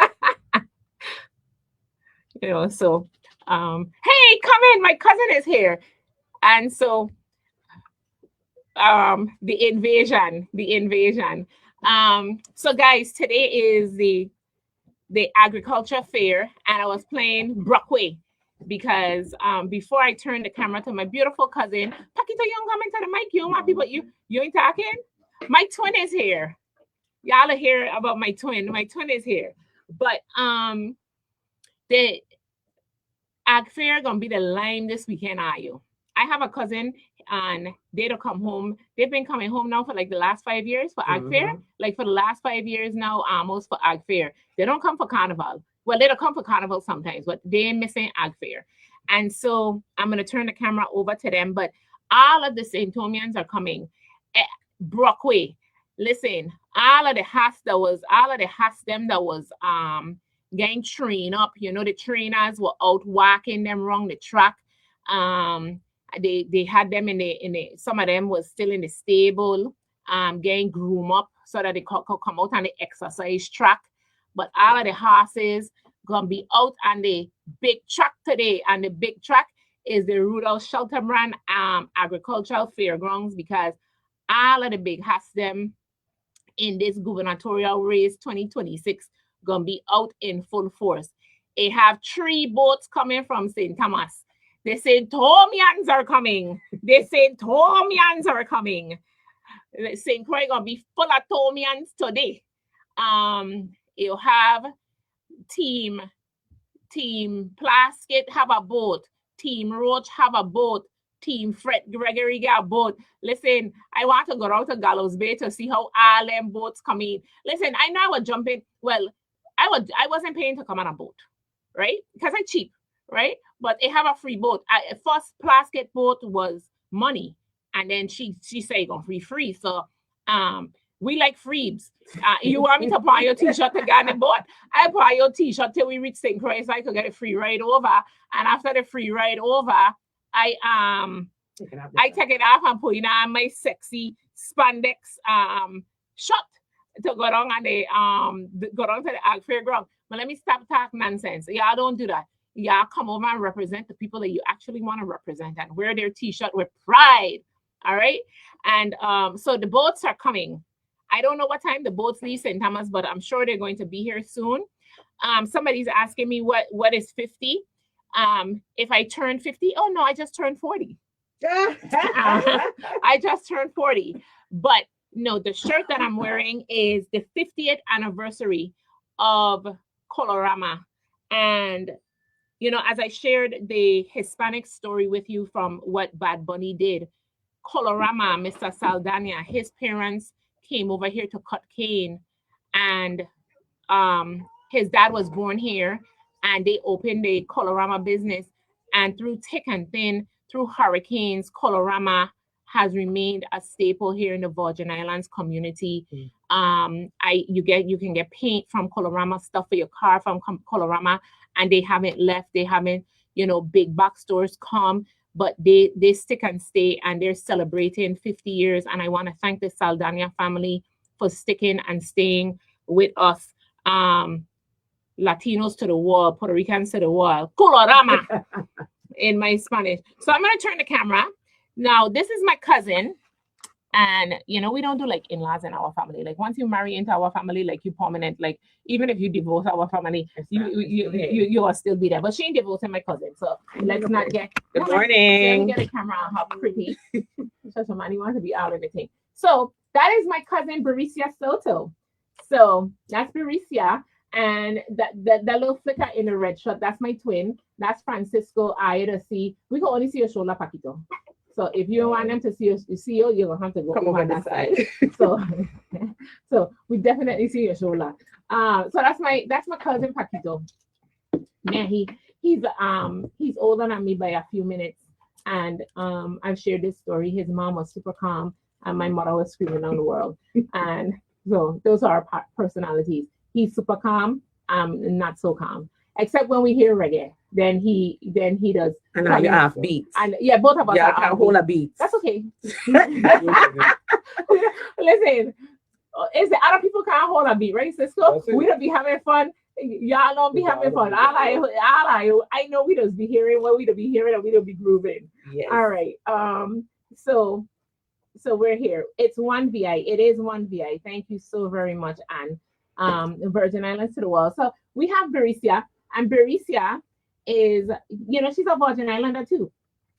know, so, hey, come in. My cousin is here. And so, the invasion. So guys, today is the agriculture fair, and I was playing Croix because before I turned the camera to my beautiful cousin, Paquito, you don't come into the mic. You don't want people, you ain't talking? My twin is here. Y'all are hear about my twin. My twin is here. But the ag fair gonna be the line this weekend, are you? I have a cousin and they don't come home. They've been coming home now for like the last 5 years for ag fair. Like for the last 5 years now, almost for ag fair. They don't come for carnival. Well, they don't come for carnival sometimes, but they're missing ag fair. And so I'm going to turn the camera over to them. But all of the St. Tomians are coming. Croix. Listen, all of the hats that was getting trained up. You know, the trainers were out walking them around the track. They had them in the some of them was still in the stable, getting groomed up so that they could come out on the exercise track. But all of the horses gonna be out on the big track today, and the big track is the Rudolph Shelterbrand Agricultural Fairgrounds, because all of the big horses them in this gubernatorial race 2026 gonna be out in full force. They have 3 boats coming from St. Thomas. The St. Tomians are coming. St. Croix gonna be full of Tomians today. You have Team Plaskett have a boat. Team Roach have a boat. Team Fred Gregory got a boat. Listen, I want to go out to Gallows Bay to see how all them boats come in. Listen, I know I was jumping. Well, I wasn't paying to come on a boat, right? Because I'm cheap, right? But they have a free boat. First Plaskett boat was money, and then she said gonna free. So we like freebs. You want me to buy your t-shirt to get on the boat? I buy your t-shirt till we reach St. Croix so I could get a free ride over. And after the free ride over, I take it off and put in my sexy spandex shirt to go down and go down to the ag fairground. But let me stop talking nonsense. Y'all don't do that. Y'all come over and represent the people that you actually want to represent and wear their t-shirt with pride. All right. And so the boats are coming. I don't know what time the boats leave St. Thomas, but I'm sure they're going to be here soon. Somebody's asking me what is 50. If I turn 50, oh no, I just turned 40. I just turned 40. But no, the shirt that I'm wearing is the 50th anniversary of Colorama. And you know, as I shared the Hispanic story with you from what Bad Bunny did, Colorama, Mr. Saldana, his parents came over here to cut cane, and his dad was born here, and they opened the Colorama business. And through thick and thin, through hurricanes, Colorama has remained a staple here in the Virgin Islands community. You can get paint from Colorama, stuff for your car from Colorama, and they haven't left. They haven't, you know, big box stores come, but they stick and stay, and they're celebrating 50 years. And I want to thank the Saldana family for sticking and staying with us. Latinos to the wall, Puerto Ricans to the wall, Colorama in my Spanish. So I'm going to turn the camera. Now, this is my cousin. And we don't do like in-laws in our family. Like once you marry into our family, like you permanent. Like even if you divorce our family, you will still be there. But she ain't divorcing my cousin, so let's not get. Good morning. Let me get a camera on how pretty. So somebody wants to be out of the thing. So that is my cousin Baricia Soto. So that's Baricia, and that little flicker in the red shirt, that's my twin. That's Francisco. I to see. We can only see your shoulder, Paquito. So if you want them to see you, you're gonna have to go over that side. So we definitely see your shoulder. So that's my cousin Paquito. Yeah, he's older than me by a few minutes, and I've shared this story. His mom was super calm, and my mother was screaming on the world. And so those are our personalities. He's super calm. Not so calm, except when we hear reggae. Then he does. And now you're off beats. And yeah, both of us are off hold a beats. That's okay. Listen, is the other people can't hold a beat, right, Cisco? We don't be having fun. Y'all don't be having fun. I know we just be hearing what we don't be hearing, and we don't be grooving. Yes. All right. So we're here. It's 1VI. It is 1VI. Thank you so very much, Anne. Virgin Islands to the world. So we have Baricia, and Baricia is, she's a Virgin Islander too.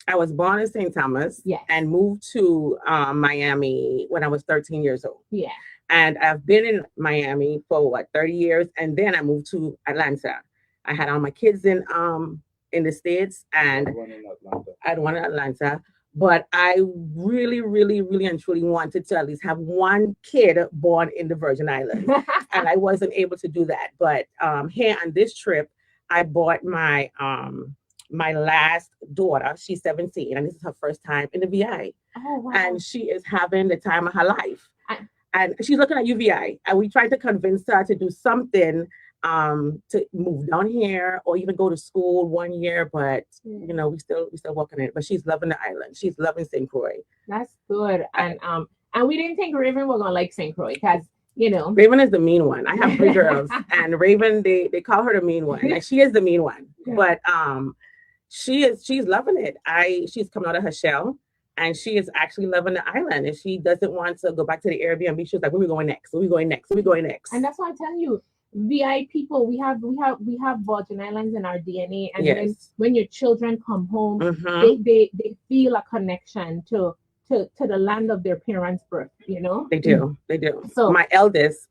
I was born in St. Thomas, and moved to Miami when I was 13 years old. Yeah. And I've been in Miami for 30 years, and then I moved to Atlanta. I had all my kids in the States, and I had one in Atlanta. But I really, really, really and truly wanted to at least have one kid born in the Virgin Islands. And I wasn't able to do that. But here on this trip, I bought my my last daughter. She's 17, and this is her first time in the VI. Oh, wow. And she is having the time of her life. And she's looking at UVI. And we tried to convince her to do something to move down here or even go to school 1 year, but we still working it. But she's loving the island. She's loving St. Croix. That's good. And we didn't think Raven was gonna like St. Croix because Raven is the mean one. I have 3 girls, and Raven they call her the mean one, and she is the mean one. But she's loving it. She's coming out of her shell. And she is actually loving the island, and she doesn't want to go back to the Airbnb. She's like, "Where we going next? Where we going next? Where we going next?" And that's why I'm telling you, VI people, we have Virgin Islands in our DNA, and then when your children come home, they feel a connection to the land of their parents' birth. They do. So my eldest,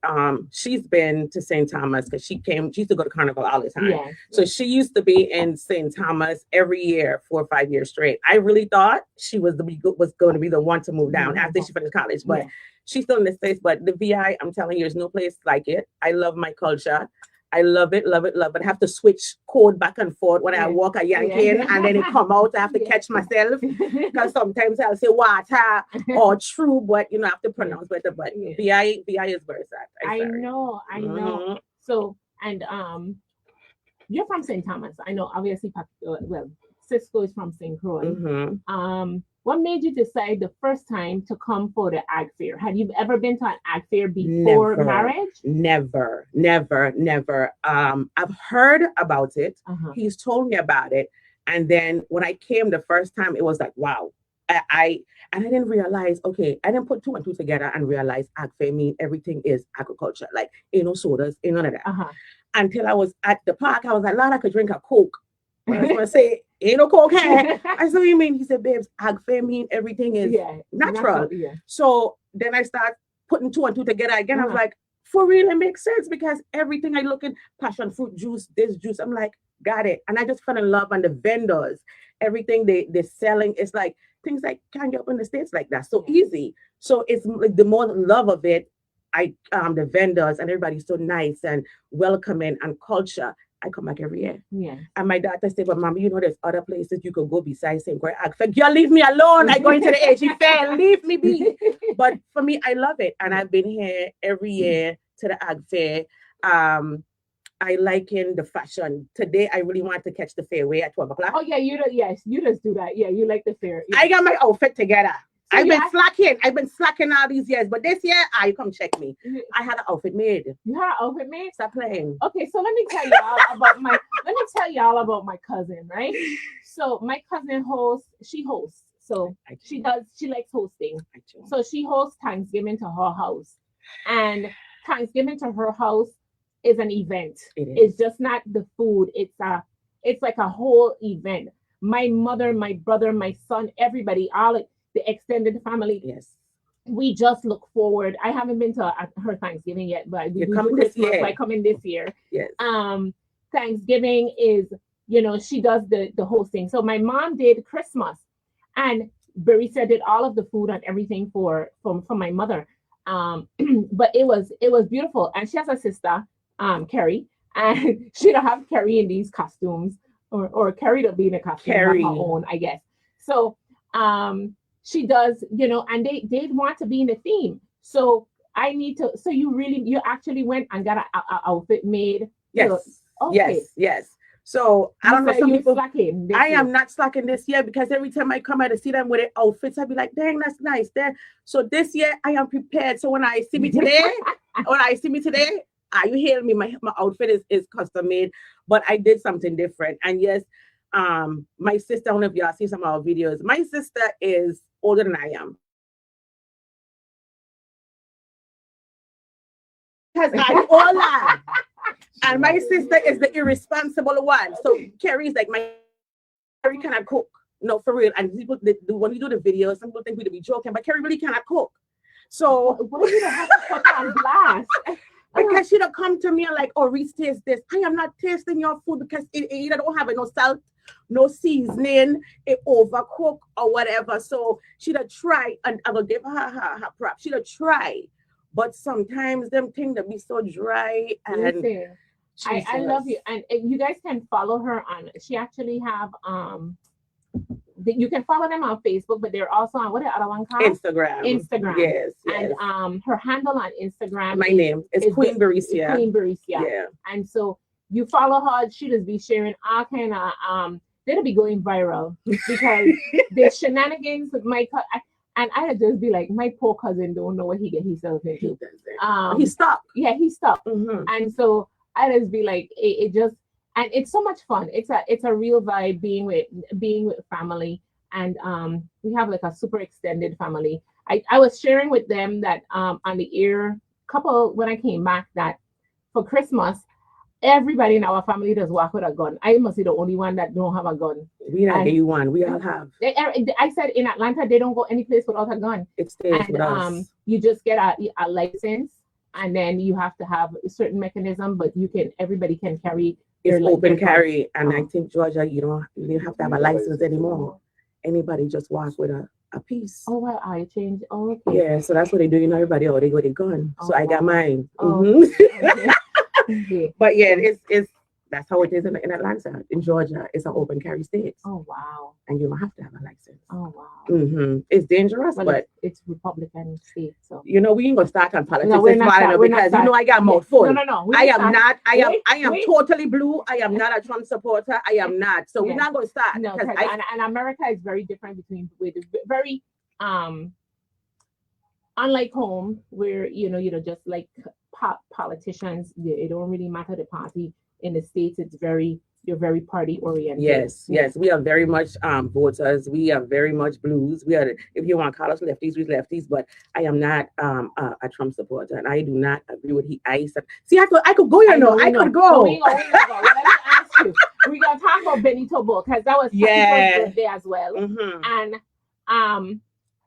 she's been to St. Thomas because she used to go to Carnival all the time. Yeah. So she used to be in St. Thomas every year, 4 or 5 years straight. I really thought she was going to be the one to move down after she finished college, but she's still in the States. But the VI, I'm telling you, there's no place like it. I love my culture. I love it. I have to switch code back and forth when I walk a Yankee and then it come out. I have to catch myself because sometimes I'll say water or true, but I have to pronounce better. But VI is very sad. I know. So, and you're from St. Thomas. I know, obviously, Cisco is from St. Croix. What made you decide the first time to come for the ag fair? Had you ever been to an ag fair before marriage? Never. I've heard about it. He's told me about it. And then when I came the first time, it was like, wow. I didn't realize, I didn't put 2 and 2 together and realize ag fair mean everything is agriculture. Like, ain't no sodas, ain't none of that. Until I was at the park, I was like, Lord, I could drink a Coke. I was going to say, ain't no coke here. I said, what do you mean? He said, babes, ag fair mean everything is natural. So then I start putting 2 and 2 together again. I was like, for real, it makes sense because everything I look at, passion fruit juice, this juice, I'm like, got it. And I just fell in love on the vendors. Everything they're selling, it's like things I can't get up in the States like that. So easy. So it's like the more love of it, the vendors and everybody's so nice and welcoming and culture. I come back every year. Yeah. And my daughter said, but Mom, there's other places you could go besides St. Croix. I said, girl, leave me alone. I go into the AG fair. Leave me be. But for me, I love it. And I've been here every year to the ag fair. I like in the fashion. Today, I really want to catch the fairway at 12 o'clock. Oh, yeah, you just do that. Yeah, you like the fair. Yeah. I got my outfit together. So I've been slacking all these years, but this year, you come check me. I had an outfit made. You had an outfit made? Stop playing. Okay, so let me tell y'all about my cousin, right? So my cousin hosts. So she likes hosting. So she hosts Thanksgiving to her house. And Thanksgiving to her house is an event. It's just not the food. It's like a whole event. My mother, my brother, my son, everybody, all the extended family. Yes. We just look forward. I haven't been to her Thanksgiving yet, but we do Christmas. I come in this year. Yes. Thanksgiving is, she does the hosting. So my mom did Christmas, and Barisa did all of the food and everything for my mother. But it was beautiful. And she has a sister, Carrie, and she don't have Carrie in these costumes, or Carrie to be in a costume on her own, I guess. So she does, and they want to be in the theme. So you actually went and got an outfit made. Yes. Okay. Yes. So I don't know, some people, I am not slacking this year, because every time I come out to see them with their outfits, I'd be like, dang, that's nice. So this year I am prepared. So when I see me today, you hear me, my outfit is custom made, but I did something different. And yes, my sister, I don't know if y'all see some of our videos, my sister is older than I am. Because I'm older. And my sister is the irresponsible one. So Carrie's like, Carrie cannot cook. No, for real. And people, when we do the videos, some people think we'd be joking, but Carrie really cannot cook. So why do you have to put on blast? Because she don't come to me and like, oh, Reese, taste this. I am not tasting your food because it either don't have no salt, no seasoning, it overcook or whatever. So she'd try, and I will give her props. She'd try, but sometimes them things that be so dry. And I love you, and you guys can follow her on. She actually have you can follow them on Facebook, but they're also on, what the other one called? Instagram. Yes. And her handle on Instagram. My name is Queen Barisia. Queen Barisia. Yeah. And so you follow her. She just be sharing all kind of they'll be going viral because the shenanigans with my and I just be like, my poor cousin don't know what he get himself into. He's stuck. Yeah, he's stuck. Mm-hmm. And so I just be like, it just. And it's so much fun. It's a real vibe being with family, and we have like a super extended family. I was sharing with them that on the air when I came back, that for Christmas, everybody in our family does walk with a gun. I must be the only one that don't have a gun. We not you one. We all have. I said in Atlanta they don't go any place without a gun. It stays with us. You just get a license, and then you have to have a certain mechanism, but everybody can carry. It's open carry, and I think Georgia, you don't have to have a license anymore. Anybody just walk with a piece. Oh well, I changed. Oh, okay. Yeah, so that's what they do. Everybody, they go with a gun. Oh, so I got mine. Oh, okay. But yeah, it's that's how it is in Atlanta. In Georgia, it's an open carry state. Oh wow! And you don't have to have a license. Oh wow! Mm-hmm. It's dangerous, but it's Republican state. So we ain't gonna start on politics. No, we're not because I got mouthful. No. I am totally blue. I am not a Trump supporter. I am not. So we're not gonna start. No, and America is very different very unlike home, where just like politicians, it don't really matter the party. In the States, you're very party oriented. Yes. We are very much voters. We are very much blues. We are, if you want to call us lefties, we're lefties. But I am not a Trump supporter, and I do not agree with I could go. I could go. Let me ask you. We're gonna talk about Benito Bull, because that was Paquito's birthday as well. Mm-hmm. And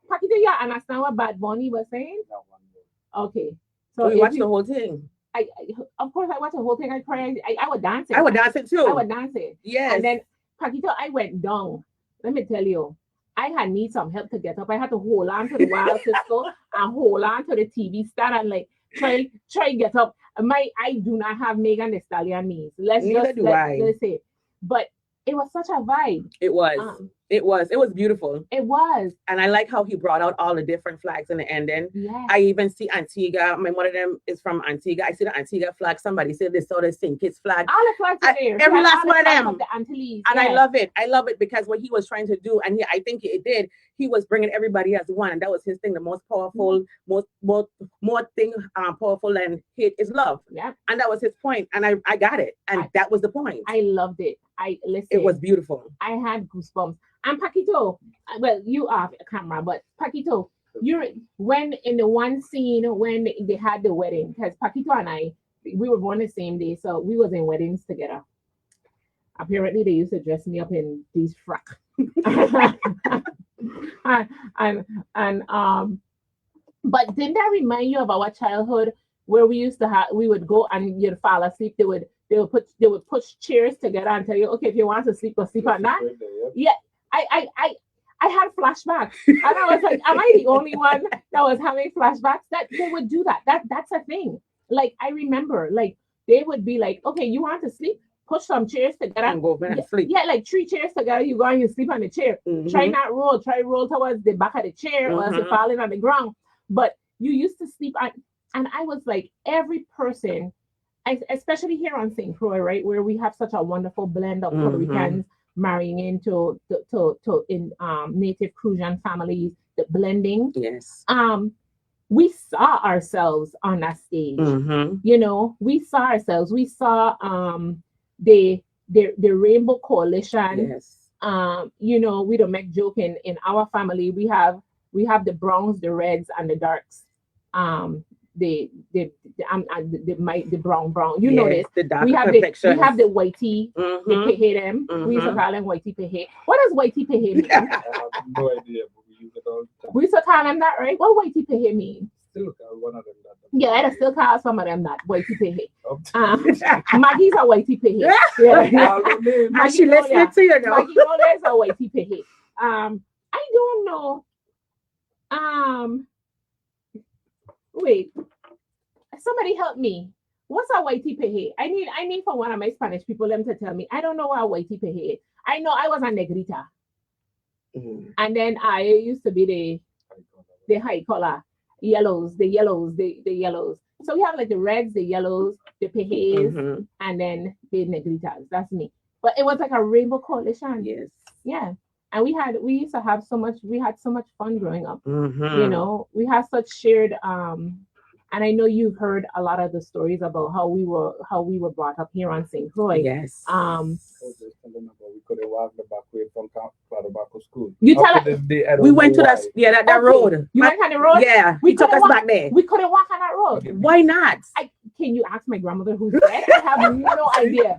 Paquito, you understand what Bad Bunny was saying? Okay. So you watched the whole thing. Of course, I watched the whole thing. I cried. I would dance it. I would dance it too. I would dance it. Yes. And then Paquito, I went down. Let me tell you, I need some help to get up. I had to hold on to the wall Cisco and hold on to the TV stand and like try get up. I do not have Megan Thee Stallion knees. Let's say, but it was such a vibe. It was. It was beautiful. It was. And I like how he brought out all the different flags in the ending. Yes. I even see Antigua. One of them is from Antigua. I see the Antigua flag. Somebody said they saw the St. Kitts flag. All the flags are there. Every last one of them. Of the Antilles. And I love it. I love it because what he was trying to do, and I think it did, he was bringing everybody as one. And that was his thing. The most powerful, powerful than hate is love. Yeah. And that was his point. And I got it. And that was the point. I loved it. It was beautiful. I had goosebumps. And Paquito, well, you off camera, but Paquito, when in the one scene when they had the wedding, because Paquito and I, we were born the same day, so we was in weddings together. Apparently, they used to dress me up in these frock. and but didn't that remind you of our childhood where we used to have, we would go and you'd fall asleep, they would push chairs together and tell you, okay, if you want to sleep, go sleep or not. Yeah, I had flashbacks, and I was like, am I the only one that was having flashbacks? That they would do that. That's a thing. Like I remember, like they would be like, okay, you want to sleep? Push some chairs together and go over and sleep. Yeah, like 3 chairs together, you go and you sleep on the chair. Try not roll, try roll towards the back of the chair, or else you're falling on the ground. But you used to sleep on, and I was like, every person, especially here on St. Croix, right, where we have such a wonderful blend of Puerto Ricans marrying into native Crucian families, the blending. Yes. We saw ourselves on that stage. You know, we saw ourselves. We saw the Rainbow Coalition. Yes. You know, we don't make joke in our family. We have the browns, the reds, and the darks. The brown. You know this. The dark we have the whitey. They pehe them. We used to call them whitey pehe. What does whitey pehe mean? I have no idea, but we use it all the time. We used to call them that, right? What whitey pehe mean? Still call one of them that. Yeah, I still call some of them that whitey pehe. Maggie's a whitey pehe. Yeah. And she listening to you now. Maggie Nola is a whitey pehe. I don't know. Wait. Somebody help me. What's a whitey pehe? I need for one of my Spanish people them to tell me. I don't know what a whitey pehe is. I know I was a negrita. And then I used to be the high color. The yellows. So we have like the reds, the yellows, the pejes, and then the negritas. That's me. But it was like a rainbow coalition. Yes. Yeah. And we used to have we had so much fun growing up. You know, we had such shared and I know you've heard a lot of the stories about how we were brought up here on St. Croix. Yes. We could have walked the back way from Cladobaco School. You tell us. We went to that road. You went on the road? Yeah. We took us back there. We couldn't walk on that road. Okay. Why not? Can you ask my grandmother who's dead? I have no idea.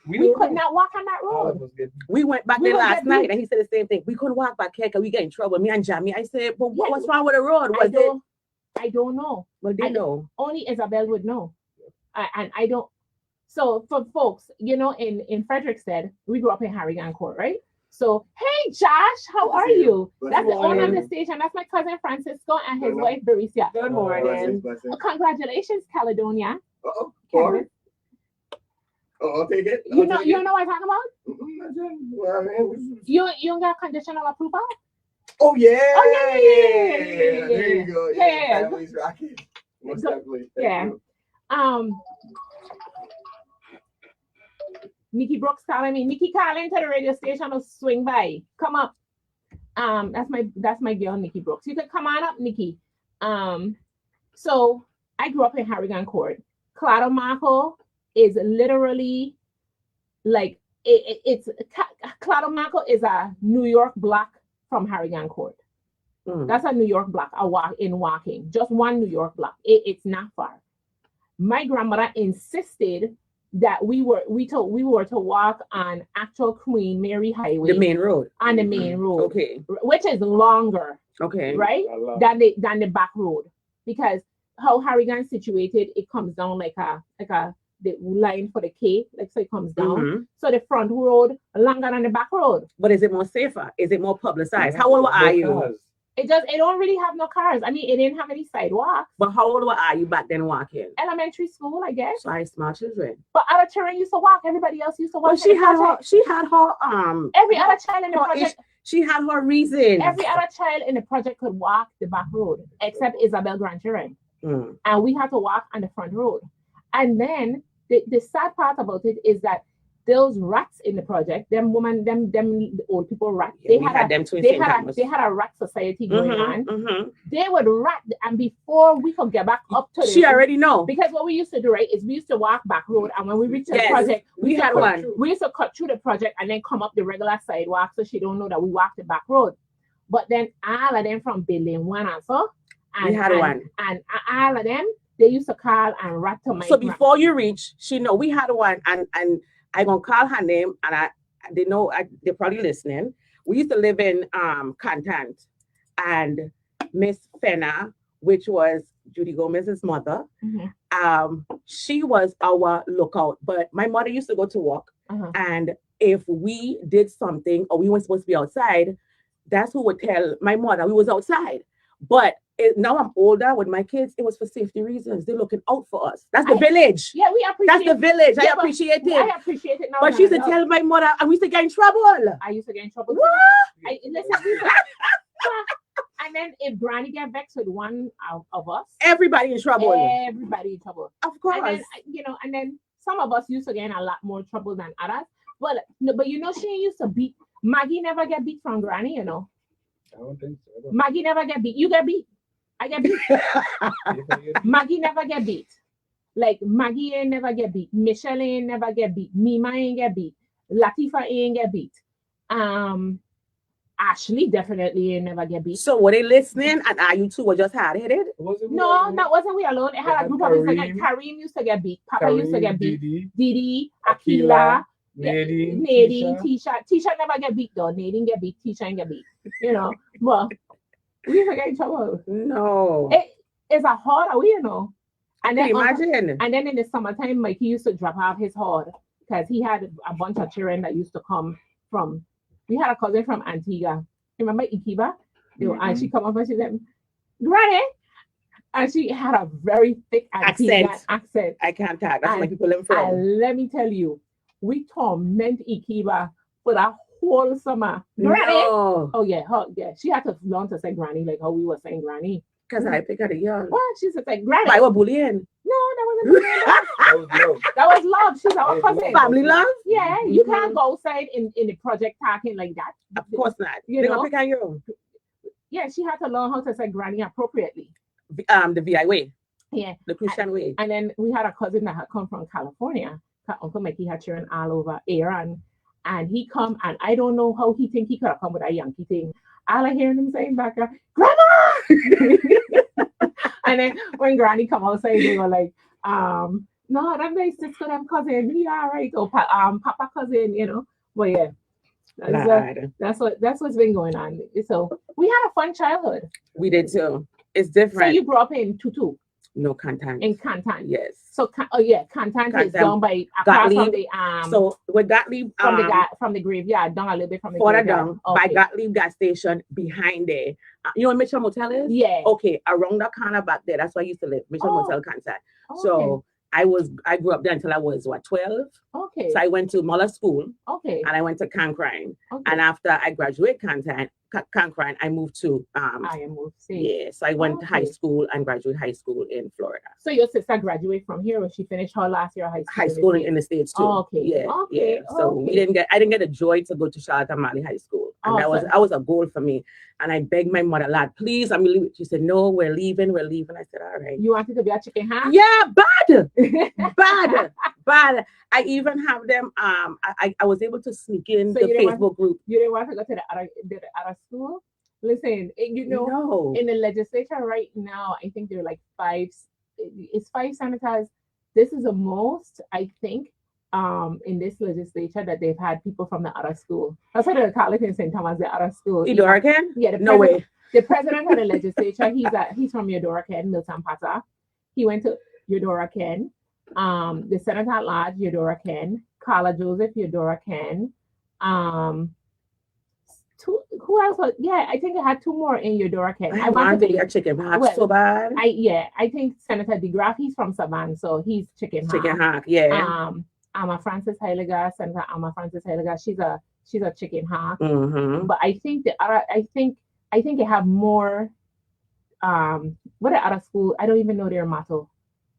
We could not walk on that road. We went back there last night and he said the same thing. We couldn't walk back here because we get in trouble. Me and Jamie. I said, but what's wrong with the road? I don't know. Well, they know. Only Isabel would know. And I don't. So for folks, you know, in Frederickstead, we grew up in Harrigan Court, right? So, hey, Josh, how are you? That's the owner of the station. That's my cousin Francisco and his wife, Baricia. Good morning. Congratulations, Caledonia. Uh-oh. Sorry. I'll take it. You know what I'm talking about? You got conditional approval? Oh yeah. There you go. Yeah. Family's rocking. Most definitely. Yeah. Nikki Brooks calling me. Nikki calling to the radio station or swing by. Come up. That's my girl, Nikki Brooks. You can come on up, Nikki. So I grew up in Harrigan Court. Cladomaco is literally like it's Cladomaco is a New York block from Harrigan Court. That's a New York block. Walking, just one New York block. It's not far. My grandmother insisted that we were to walk on actual Queen Mary Highway, the main road, on the main road, okay, which is longer, okay, right, than the back road, because how Harrigan's situated, it comes down like the line for the K, like so it comes down. So the front road longer than the back road. But is it more safer? Is it more publicized? How old are you? It don't really have no cars. I mean, it didn't have any sidewalks. But how old are you back then walking? Elementary school, I guess. So I smart children. But other children used to walk. Everybody else used to walk. Well, she had her every other child in the project. She had her reason. Every other child in the project could walk the back road, except Isabel grandchildren. And we had to walk on the front road. And then the sad part about it is that those rats in the project, them old people rats, Yeah, we had them too in St. Thomas. they had a rat society going on. Mm-hmm. They would rat, and before we could get back up to she already know. Because what we used to do, right, is we used to walk back road, and when we reached the Yes, project, we had one. We used to cut through the project and then come up the regular sidewalk, so she don't know that we walked the back road. But then all of them from building one and so, and we had one, and all of them, they used to call and rat to my. So before you reach, she know we had one, and I gonna call her name, and they know they're probably listening. We used to live in Contant, and Miss Fenna, which was Judy Gomez's mother, she was our lookout. But my mother used to go to work, and if we did something or we weren't supposed to be outside, that's who would tell my mother we was outside. But now I'm older with my kids, it was for safety reasons. They're looking out for us. That's the village. Yeah, we appreciate. That's the village. Yeah, I appreciate it. I appreciate it now. But she used to tell my mother, and we used to get in trouble. I used to get in trouble. What? And then if Granny get vexed with one of us, everybody in trouble. Everybody in trouble. Of course. And then, and then some of us used to get in a lot more trouble than others. But she used to beat. Maggie never get beat from Granny, I don't think so. Maggie never get beat. You get beat. I get beat. Maggie never get beat. Like Maggie ain't never get beat. Michelle ain't never get beat. Mima ain't get beat. Latifa ain't get beat. Ashley definitely ain't never get beat. So were they listening, and you two were just hard-headed? No, that wasn't we alone. It had a group of us. Kareem used to get beat. Papa used to get beat. Didi, Akila, Nadine, Tisha never get beat though. Nadine get beat. Tisha ain't get beat. Well, we used to get in trouble. No. It's a hard away, And then imagine. And then in the summertime, Mikey used to drop off his horde because he had a bunch of children that used to come from. We had a cousin from Antigua. Remember Ikiba? And she come up and she said, Granny. And she had a very thick accent. I can't talk. That's why people live from. And let me tell you, we torment Ikiba for that whole summer. Granny. No. Oh yeah, she had to learn to say Granny like how we were saying Granny. Because I pick her the young. What? She said like Granny. I was bullying. No, that wasn't bullying. That was love. She's our cousin. Family love? Yeah, you can't go outside in the project talking like that. Of course not. They're gonna pick on you. Yeah, she had to learn how to say Granny appropriately. The VI way. Yeah. The Christian way. And then we had a cousin that had come from California. Uncle Mikey had children all over Iran. And he come, and I don't know how he think he could have come with a Yankee thing. All I hear him saying back, Grandma! And then when Granny come outside, they were like, no, that my sister, them cousin, yeah, right. Or Papa cousin, But yeah. That's what's been going on. So we had a fun childhood. We did too. It's different. So you grew up in Tutu? No, Contant. In Contant. Yes. So Contant is down by across from the So with Gottlieb from the graveyard, down a little bit from the further graveyard. down by Gottlieb gas station behind there. You know where Mitchell Motel is? Yeah. Okay, around the corner back there. That's where I used to live. Mitchell Motel Contant. So I grew up there until I was 12. Okay. So I went to Muller School. Okay. And I went to Cancrine. Okay. And after I graduated Cancrine, I moved to yeah. So I went to high school and graduated high school in Florida. So your sister graduated from here, or she finished her last year of high school? High school in the States too. Okay. Yeah. Okay. Yeah. So I didn't get a joy to go to Charlotte Amalie High School. And that was a goal for me. And I begged my mother, lad, please, I'm leaving. She said, no, we're leaving. I said, all right. You wanted to be a chicken hand? Yeah, bad. I even have them. I was able to sneak in the Facebook group. You didn't want to go to the other school? Listen, no. In the legislature right now, I think there are like 5 senators. This is the most, I think, in this legislature that they've had people from the other school. That's why they call it in St. Thomas, the other school. Eudora-Ken? Yeah, no way. The president of the legislature, he's from Eudora-Ken, Milton Pata. He went to Eudora-Ken. The senator at large, Eudora-Ken. Carla Joseph, Eudora-Ken. Who else was? Yeah, I think I had 2 more in Eudora-Ken. I want to be a chicken hawk so bad. I think Senator DeGraff, he's from Savannah, so he's chicken hawk. Chicken hawk, yeah. Amma Francis Heiliger, Senator Amma Francis Heiliger, she's a chicken hawk. Mm-hmm. But I think they have more. What are other school? I don't even know their motto.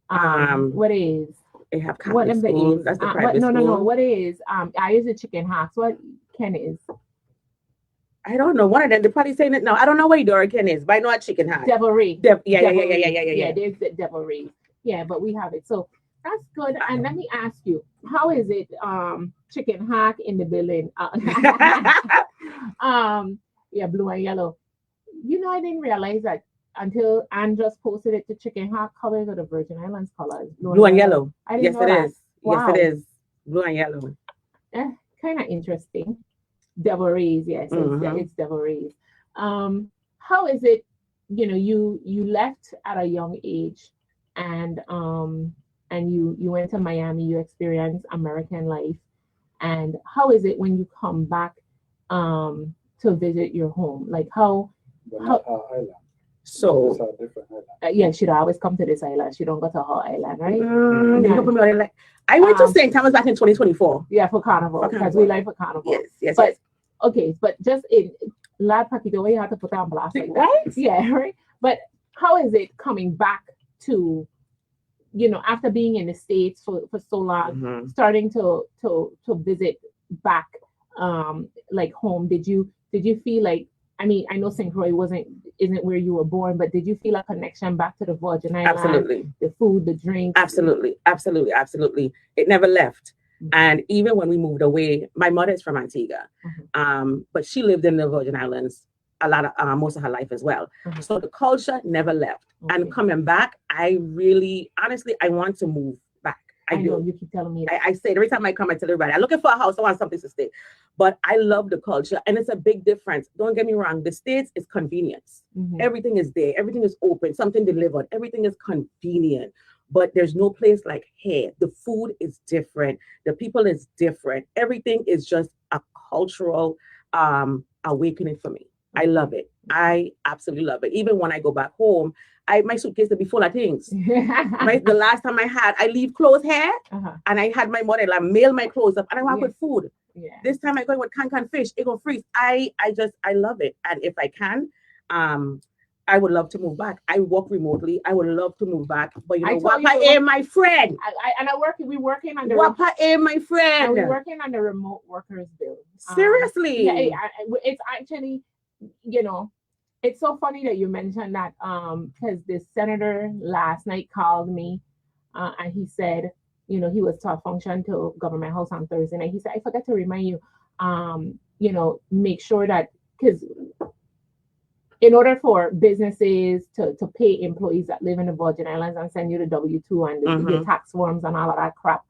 What is? They have What Catholic them the school. is? That's the But private no, school. What is? I use the chicken hawks. What Ken is? I don't know. One of them, they're probably saying it now. I don't know where Dorican is, but I know a chicken hawk. Devilry. Yeah. There's the devilry. Yeah, but we have it. So that's good. And let me ask you, how is it? Chicken hawk in the building. Yeah, blue and yellow. You know, I didn't realize that until Anne just posted it. The chicken hawk colors or the Virgin Islands colors. Blue and yellow. I didn't Yes, know it that. is. Wow. Yes, it is. Blue and yellow. Kind of interesting. Devil rays, yes, it's devil rays. How is it? You know, you left at a young age, and you went to Miami. You experienced American life, and how is it when you come back to visit your home? Like how? But not our island. So It's a different island. Yeah, she'd always come to this island. She don't go to her island, right? they don't put me on it like I went to St. Thomas back in 2024. Yeah, for carnival because we like for carnival. Yes. But okay, but just in La Paquito, you have to put on blast like that. Right? Yeah, right. But how is it coming back to, you know, after being in the States for so long, starting to visit back like home? Did you feel like, I mean, I know St. Croix isn't where you were born, but did you feel a connection back to the Virgin Islands? Absolutely. The food, the drink. Absolutely. It never left. And even when we moved away, my mother is from Antigua, but she lived in the Virgin Islands a lot of most of her life as well. So the culture never left. And coming back, I really, honestly, I want to move back. I do. Know, you keep telling me that. I say it every time I come, I tell everybody, I'm looking for a house. I want something to stay. But I love the culture, and it's a big difference. Don't get me wrong. The States is convenience. Everything is there. Everything is open. Something delivered. Everything is convenient. But there's no place like here. The food is different. The people is different. Everything is just a cultural awakening for me. I love it. I absolutely love it. Even when I go back home, my suitcase will be full of things. The last time I leave clothes here, and I had my mother like mail my clothes up, and I walk with food. Yeah. This time I go with can fish, it go freeze. I love it. And if I can, I would love to move back. I work remotely. I would love to move back. But you know, Wapa A, my friend. We're working on the Wapa A, my friend. And we're working on the remote workers bill. Seriously. Yeah, it's actually, you know, it's so funny that you mentioned that because the senator last night called me and he said, you know, he was to a function to Government House on Thursday night. He said, I forgot to remind you, you know, make sure that, because in order for businesses to pay employees that live in the Virgin Islands and send you the W-2 and the tax forms and all of that crap,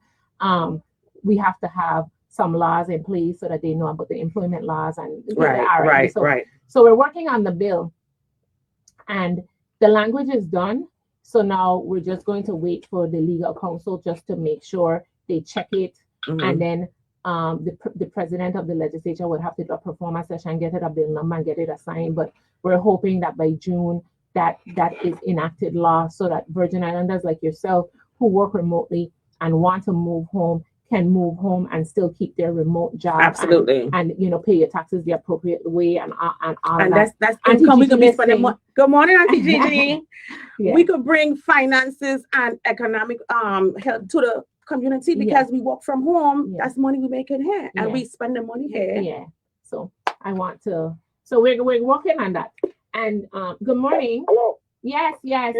we have to have some laws in place so that they know about the employment laws and right. So we're working on the bill, and the language is done. So now we're just going to wait for the legal counsel just to make sure they check it, and then the president of the legislature would have to do a performance session, get it a bill number, and get it assigned. But we're hoping that by June that is enacted law, so that Virgin Islanders like yourself who work remotely and want to move home can move home and still keep their remote job. Absolutely. And you know, pay your taxes the appropriate way and all and of that. That's income we could be spending more. Good morning, Auntie Gigi. Yeah. We could bring finances and economic help to the community because we work from home. That's money we make in here, and we spend the money here. Yeah. So I want to. So we're working on that. And good morning. Hello. Yes. Yeah,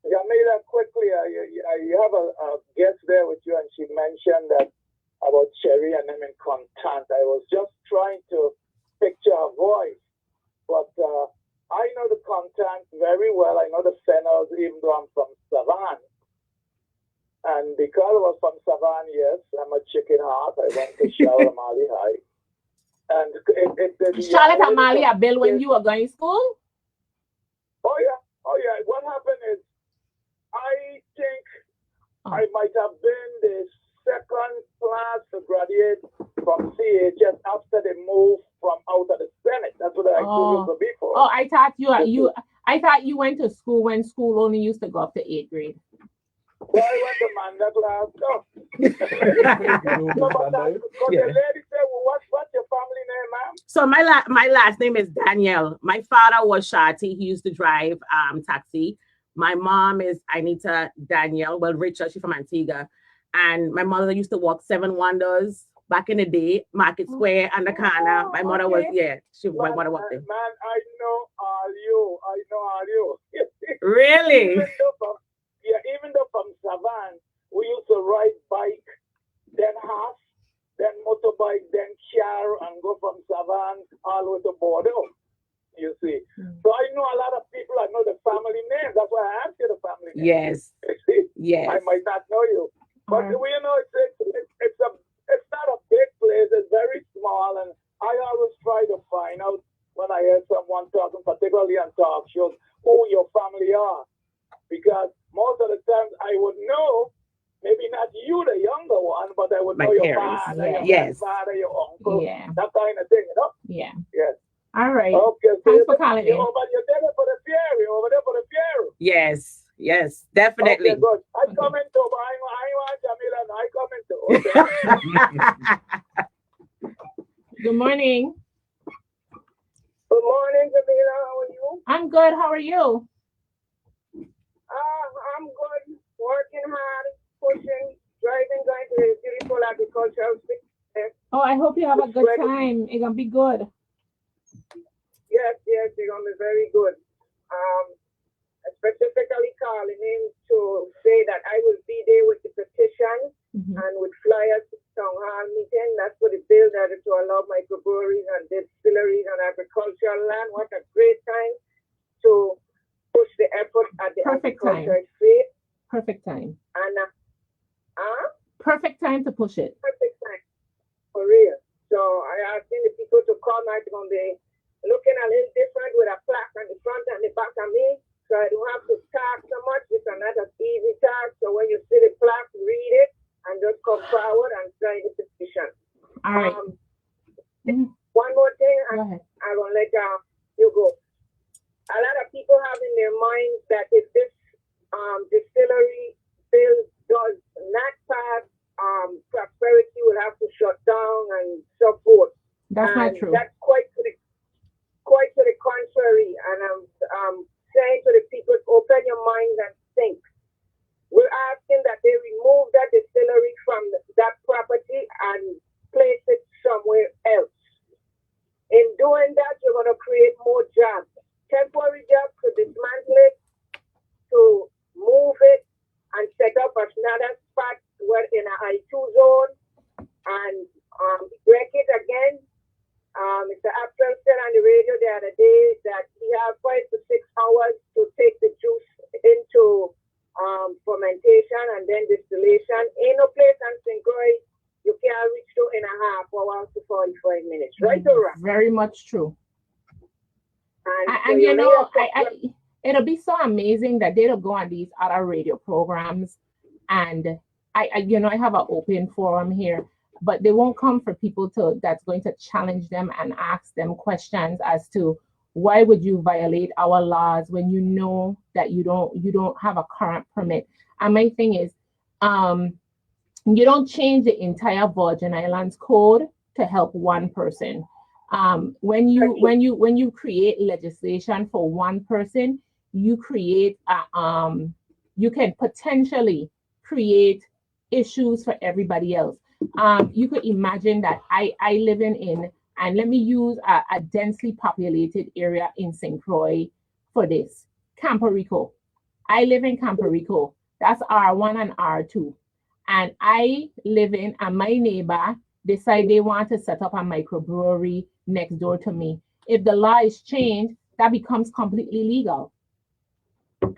Jamila, quickly, you have a guest there with you, and she mentioned that about Cherry and them in content. I was just trying to picture her voice, but I know the content very well. I know the Fennels, even though I'm from Savannah. And because I was from Savannah, yes, I'm a chicken heart. I went to Charlotte Mali High. And Charlotte Amalia, Bill, when you were going to school? Oh, yeah. What happened is, I think I might have been the second class to graduate from CHS after they moved from out of the Senate. That's what I used to be for. Oh, I thought I thought you went to school when school only used to go up to 8th grade. Well, I went to Mandela. The lady said, well, what's your family name, ma'am? So my last name is Danielle. My father was Shati. He used to drive taxi. My mom is Anita Danielle, well, Richard, she's from Antigua. And my mother used to walk Seven Wonders back in the day, Market Square and the corner. My mother was, my mother walked there. Man, I know all you. Really? Even though from Savannah, we used to ride bike, then half, then motorbike, then car, and go from Savannah all the way to Bordeaux. You see. So I know a lot of people. I know the family name. That's why I asked you the family name. Yes. Yes. I might not know you, but you know, it's not a big place. It's very small, and I always try to find out when I hear someone talking, particularly on talk shows, who your family are, because most of the times I would know. Maybe not you, the younger one, but I would know your father, your father, your uncle, that kind of thing, you know? Yeah. Yes. All right. Okay. So thanks for calling in. But you're there for the Fieri, over there for the Fieri. Yes. Yes, definitely. Okay, good. I come into, I want Jamila, and I come into. Okay. Good morning. Good morning, Jamila. How are you? I'm good. How are you? I'm good. Working hard, pushing, driving, going to a beautiful agricultural space. Oh, I hope you have a good time. It's gonna be good. Yes, they're gonna be very good. Specifically calling in to say that I will be there with the petition and with flyers to town hall meeting. That's for the bill that is to allow microbreweries and distilleries on agricultural land. What a great time to push the effort at the agricultural trade. Perfect time. And perfect time to push it. Perfect time. For real. So I asking the people to come out. They're gonna be looking a little different with a plaque on the front and the back of me. So I don't have to talk so much. It's not an easy task. So when you see the plaque, read it and just come forward and sign the petition. All right. One more thing, go ahead. I'm going to let you go. A lot of people have in their minds that if this distillery bill does not pass, prosperity will have to shut down and so forth. That's not true. That's quite to the contrary. And I'm saying to the people, open your minds and think. We're asking that they remove that distillery from that property and place it somewhere else. In doing that, you're going to create more jobs. Temporary jobs to dismantle it, to move it, and set up another spot where in an I2 zone and break it again. Mr. Apfel said on the radio the other day that he has 5 to 6 hours to take the juice into fermentation and then distillation. Ain't no place in St. Croix you can't reach to in a half hour to 45 minutes. Right or wrong? Very much true. And you know, it'll be so amazing that they'll go on these other radio programs, and I have an open forum here, but they won't come for people that's going to challenge them and ask them questions as to why would you violate our laws when you know that you don't have a current permit. And my thing is, you don't change the entire Virgin Islands code to help one person. When you create legislation for one person, you create you can potentially create issues for everybody else. You could imagine that I live in, and let me use a densely populated area in St. Croix for this, Campo Rico. I live in Campo Rico. That's R1 and R2. And I live in, and my neighbor decide they want to set up a microbrewery next door to me. If the law is changed, that becomes completely legal.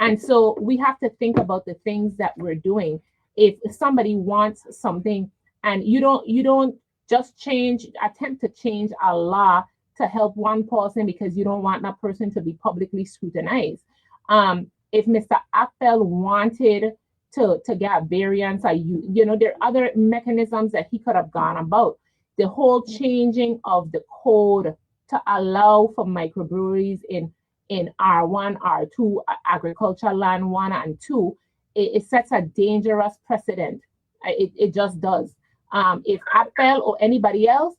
And so we have to think about the things that we're doing. If somebody wants something and you don't just attempt to change a law to help one person because you don't want that person to be publicly scrutinized. If Mr. Apfel wanted to get variance, there are other mechanisms that he could have gone about. The whole changing of the code to allow for microbreweries in R1, R2, agricultural land 1 and 2, it sets a dangerous precedent. It just does. If Apfel or anybody else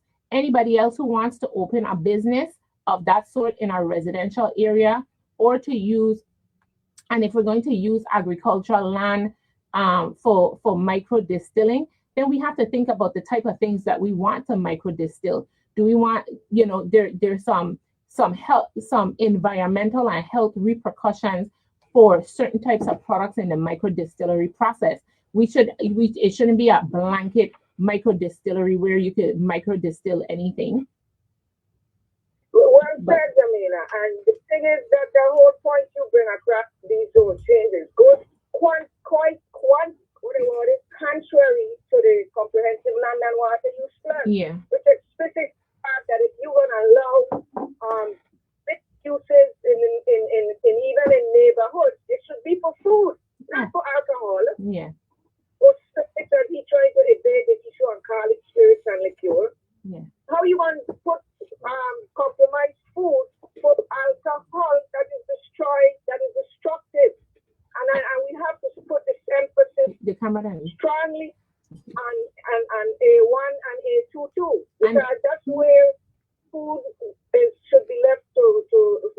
who wants to open a business of that sort in a residential area or to use And if we're going to use agricultural land for micro distilling, then we have to think about the type of things that we want to micro distill. Do we want, there's some health, some environmental and health repercussions for certain types of products in the micro distillery process. It shouldn't be a blanket micro distillery where you could micro distill anything. Well said, Jamila. And the thing is that the whole point you bring across these whole changes goes quite contrary to the comprehensive land and water use plan. Yeah. Which explicit fact that if you're gonna allow mixed uses in even in neighborhoods, it should be for food, not for alcohol. Yeah. But he trying to evade the issue on college spirits and liqueur. Yeah. How you want to put compromise food for alcohol that is destructive, and we have to put this emphasis strongly on A1 and A2 too, because that's where food should be left to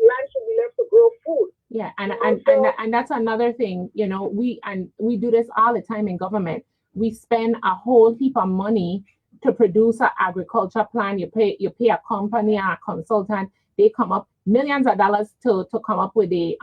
land should be left to grow food. Yeah, and that's another thing. We do this all the time in government. We spend a whole heap of money to produce an agriculture plan. You pay a company or a consultant. They come up millions of dollars to come up with the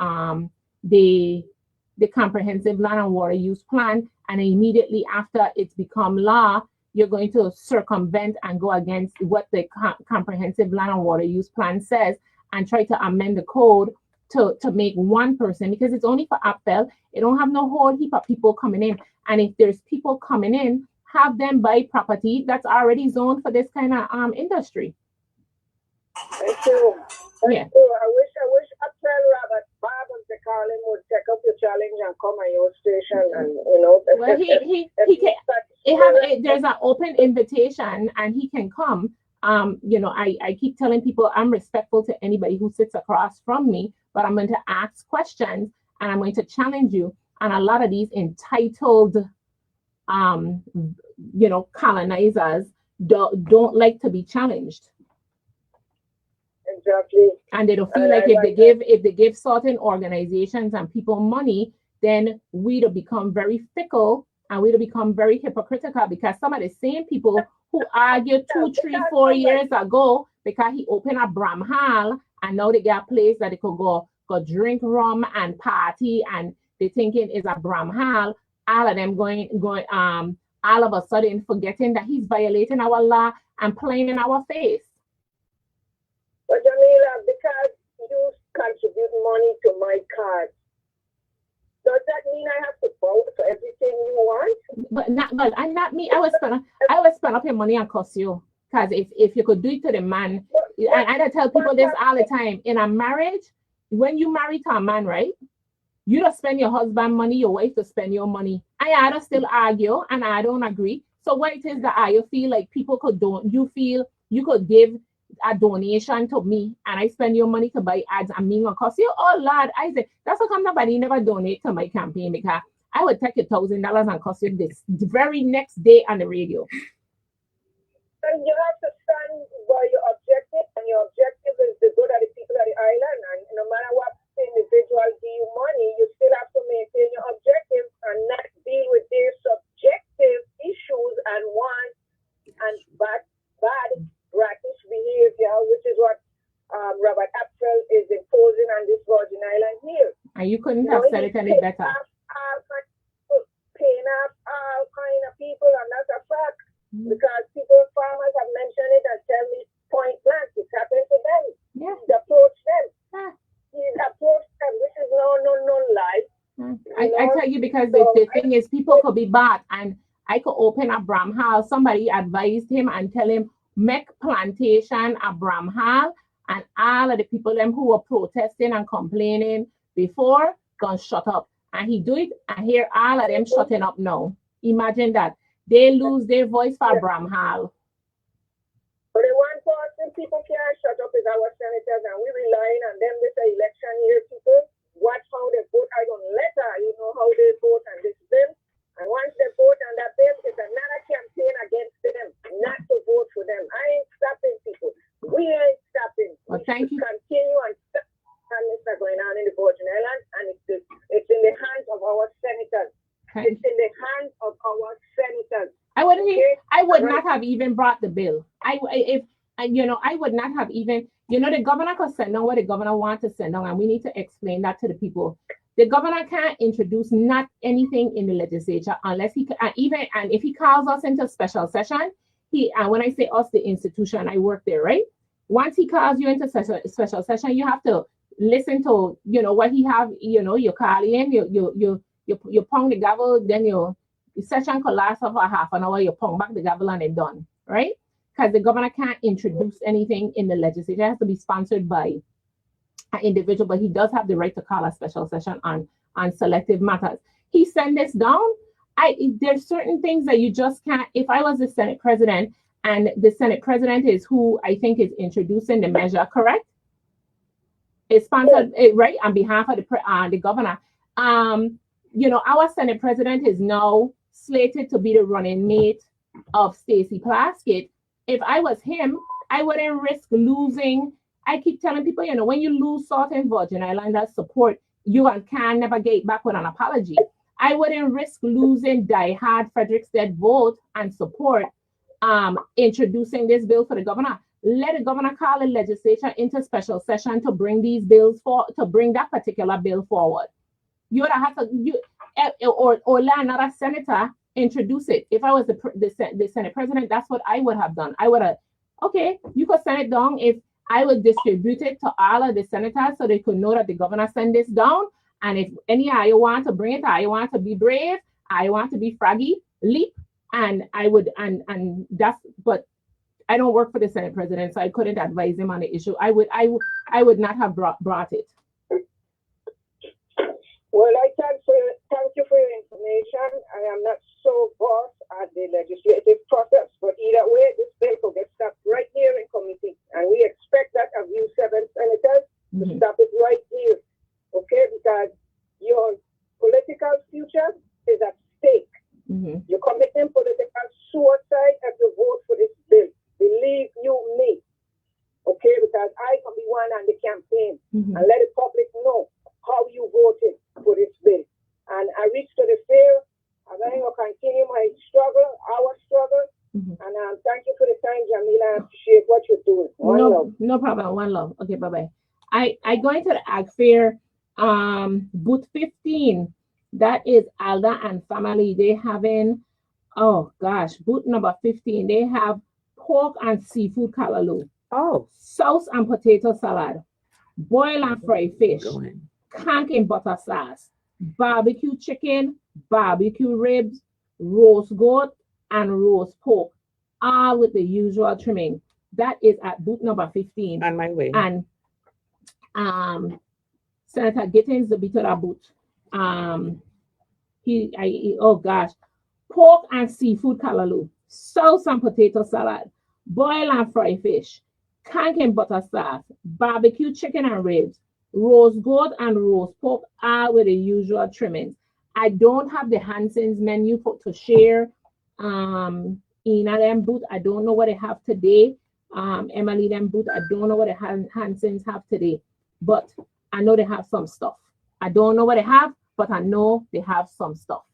comprehensive land and water use plan, and immediately after it's become law, you're going to circumvent and go against what the comprehensive land and water use plan says and try to amend the code to make one person, because it's only for Appel. It don't have no whole heap of people coming in. And if there's people coming in, have them buy property that's already zoned for this kind of industry. Thank you. Yeah. I wish Appel Robert Bob and the Carlin would take up your challenge and come on your station and Well, there's an open invitation and he can come. I keep telling people I'm respectful to anybody who sits across from me, but I'm going to ask questions and I'm going to challenge you. And a lot of these entitled, colonizers don't like to be challenged. Exactly. And they don't feel like if they give certain organizations and people money, then we'd become very fickle and we'd become very hypocritical, because some of the same people who argued 2, 3, 4 years ago because he opened a Bram Hall and now they got a place that they could go drink rum and party, and they thinking is a Bram Hall. All of them going all of a sudden forgetting that he's violating our law and playing in our face. But Jamila, because you contribute money to my card, does that mean I have to vote for everything you want? But not me. I would spend up your money on cost you. Because if you could do it to the man, I tell people this all the time. In a marriage, when you marry to a man, right? You don't spend your husband money, your wife to spend your money. I don't still argue and I don't agree. So what it is that I feel like people you feel you could give a donation to me and I spend your money to buy ads and me gonna cost you. Oh Lord, I say that's how come nobody never donate to my campaign, because I would take $1,000 and cost you this the very next day on the radio. And you have to stand by your objective, and your objective is the good of the people of the island. And no matter what individual give you money, you still have to maintain your objective and not deal with their subjective issues and wants and bad brackish behavior, which is what Robert Appel is imposing on this Virgin Island here. And you couldn't have said it any better. Paying off all kind of people, and that's a fact. Because farmers have mentioned it and tell me point blank, it's happening to them. Yeah. He's approached them. He's approached them. This is no lie. I tell you, because the thing is, people could be bad, and I could open a Bram Hall. Somebody advised him and tell him, make plantation a Bram Hall, and all of the people them who were protesting and complaining before gonna shut up. And he do it, and here all of them shutting up now. Imagine that. They lose their voice for Bram Hall. But the one person people can't shut up is our senators, and we're relying on them this election year. People watch how they vote. I don't let her, how they vote on this bill. And once they vote on that bill, it's another campaign against them, not to vote for them. I ain't stopping people. We ain't stopping. Well, thank you. Continue and stop this that's going on in the Virgin Islands, and it's would not have even brought the bill. I would not have even, the governor could send on what the governor wants to send on, and we need to explain that to the people. The governor can't introduce not anything in the legislature unless and if he calls us into special session, and when I say us, the institution, I work there, right? Once he calls you into special session, you have to listen to, what he have, you call in, you pong the gavel, then the session could last for half an hour, you pong back the gavel and it's done, right? Because the governor can't introduce anything in the legislature. It has to be sponsored by an individual, but he does have the right to call a special session on selective matters. He sent this down. There's certain things that you just can't. If I was the Senate president, and the Senate president is who I think is introducing the measure, correct? It's sponsored, right, on behalf of the governor. Our Senate president is now slated to be the running mate of Stacey Plaskett. If I was him, I wouldn't risk losing. I keep telling people, when you lose Salt and Virgin Islanders support, you can never get back with an apology. I wouldn't risk losing diehard Frederickstead vote and support introducing this bill for the governor. Let the governor call the legislature into special session to bring these bills to bring that particular bill forward. You would have to, or let another senator introduce it. If I was the Senate president, that's what I would have done. I would have, okay, you could send it down. If I would distribute it to all of the senators so they could know that the governor sent this down. And if any I want to bring it, I want to be brave, I want to be fraggy, leap, and I would, and that's, but I don't work for the Senate president, so I couldn't advise him on the issue. I would not have brought it. Well, thank you for your information. I am not so versed at the legislative process, but either way, this bill will get stopped right here in committee, and we expect that of you 7 senators to stop it right here, okay? Because your political future is at stake. You're committing political suicide if you vote for this bill. Believe you me, okay? Because I can be one on the campaign and let the public know how you voted for this bill. And I reached to the fair. I'm going to continue my struggle, our struggle. And thank you for the time, Jamila. I appreciate what you're doing. No problem. One love. Okay, bye-bye. I go into the ag fair, booth 15. That is Alda and family. They having, oh gosh, booth number 15. They have pork and seafood callaloo. Oh. Sauce and potato salad. Boil and fried fish. Conch and butter sauce. Barbecue chicken, barbecue ribs, roast goat, and roast pork, all with the usual trimming. That is at booth number 15. On my way. And Senator Gittins will be to that booth. Oh gosh, pork and seafood callaloo, sauce and potato salad, boil and fried fish, conch and butter sauce, barbecue chicken and ribs, roast goat and roast pork, all with the usual trimmings. I don't have the Hanson's menu to share. In them booth, I don't know what they have today. Emily them booth, I don't know what the Hanson's have today, but I know they have some stuff. I don't know what they have, but I know they have some stuff.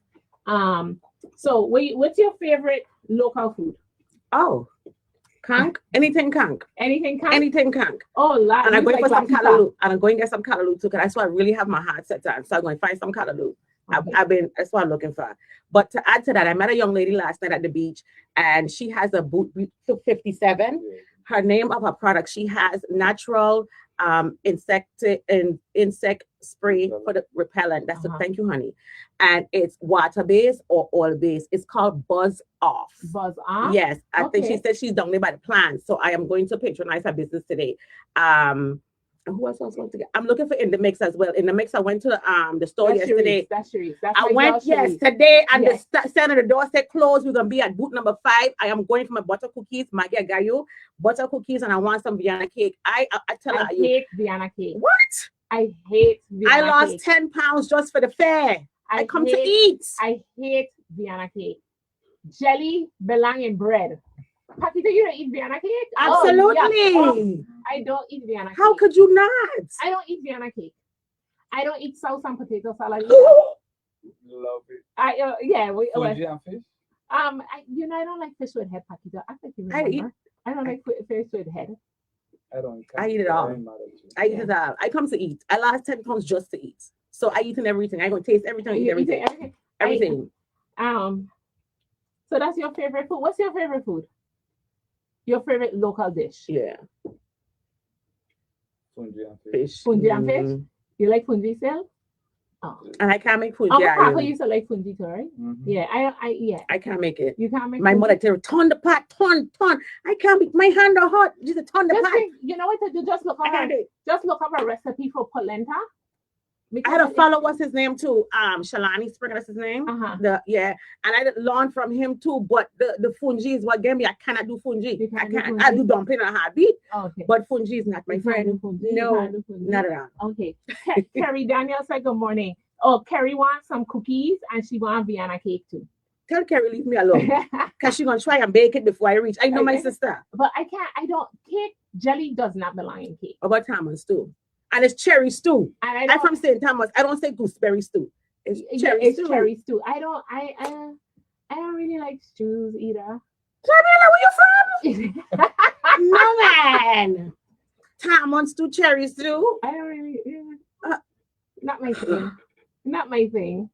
So what's your favorite local food? Oh, conch, anything conch. Anything conch? Anything conch. Oh, Lord. And I'm going for some callaloo. And I'm going to get some callaloo too, because that's what I really have my heart set on. So I'm going to find some callaloo. Okay. That's what I'm looking for. But to add to that, I met a young lady last night at the beach, and she has a booth 57. Her name of her product, she has natural insect spray for the repellent. That's thank you, honey. And it's water-based or oil-based. It's called Buzz Off. Buzz Off? Yes. I think she said she's down there by the plant. So I am going to patronize her business today. Who else was going to get? I'm looking for In the Mix as well. In the Mix, I went to the store yesterday. That's I went yesterday, and the center of the door said closed. We're gonna be at booth number 5. I am going for my butter cookies, Maggie Agayo, butter cookies, and I want some Vienna cake. I tell her, I hate Vienna cake. What? I hate Vienna cake. I lost 10 pounds just for the fair. I come to eat. I hate Vienna cake. Jelly belong in bread. Pakita, you don't eat Vienna cake? Absolutely. Oh, I don't eat Vienna cake. How could you not? I don't eat Vienna cake. I don't eat sauce and potato salad. Love it. Yeah. Fuji and fish? I don't like fish with head, Paquito. I think you I eat- remember. I don't like fish with head. I eat it all. I eat it all. I come to eat. I lost 10 pounds just to eat. So I eat in everything. I gonna taste everything. Eat You everything. everything. Everything. So that's your favorite food. What's your favorite food? Your favorite local dish? Yeah. Fungi and Fish. Fungi and fish? Mhm. You like fungi still? Oh. And I can't make food. Uncle Yeah, Papa used to like fungi too, right? Mm-hmm. Yeah, yeah. I can't make it. You can't make My fungi? mother tell me, turn the pot, turn. I can't make my hand are hot. Just turn the Just pot. think, you know what to do? Just look I up can't do it. a recipe for polenta. I had a follow, what's his name too? Shalani Springer, that's his name. Uh-huh. And I did learn from him too. But the fungi is what gave me. I cannot do fungi. You can't I do can't. fungi? I do dumpling and a heartbeat. Okay. But fungi is not my You can't friend. do fungi? You No, can't do fungi? not at all. Okay. Carrie Daniel said good morning. Oh, Carrie wants some cookies and she wants Vienna cake too. Tell Carrie leave me alone, cause she gonna try and bake it before I reach. I know my Okay. sister. But cake, jelly does not belong in cake. About Thomas stew, and it's cherry stew. And I'm from St. Thomas. I don't say gooseberry stew. It's cherry it's stew. cherry stew. I don't really like stews either. Jamila, where you from? No man. Thomas stew, cherry stew. I don't really not my thing. Not my thing.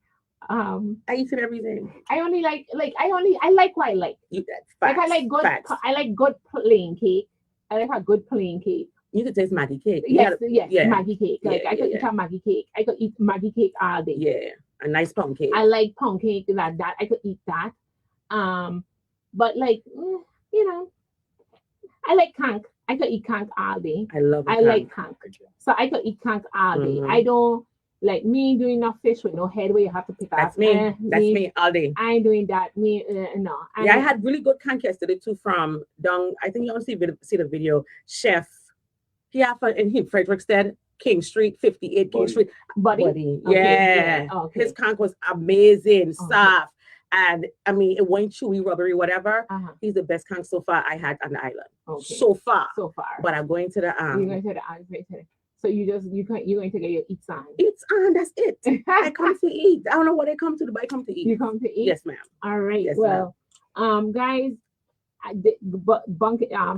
I eat everything. I only like I like what I like. Facts, I like good facts. I like good plain cake. I like a good plain cake. You could taste Maggie cake. Yes, yeah. Maggie cake. Like Yeah, I could yeah, eat a Maggie cake. I could eat Maggie cake all day. Yeah, a nice pound cake. I like pound cake that I could eat that. But like I like conch. I could eat conch all day. I love it. I like conch. So I could eat conch all day. Mhm. I don't like me doing no fish with no head where you have to pick up. That's me. That's me all day. I ain't doing that. No. Yeah, I had really good conch yesterday too from Dung. I think you want to see the video. Chef. He have in Frederickstead, King Street, 58 King Street. Buddy. Okay, yeah. yeah. Okay. His conch was amazing, Okay. soft. And I mean, it went chewy, rubbery, whatever. Uh-huh. He's the best conch so far I had on the island. Okay. So far. But I'm going to the you're going to the so you're going to get your eats on. It's on, that's it. I come to eat. I don't know what I come to do, but I come to eat. You come to eat? Yes, ma'am. All right. Yes, well, guys,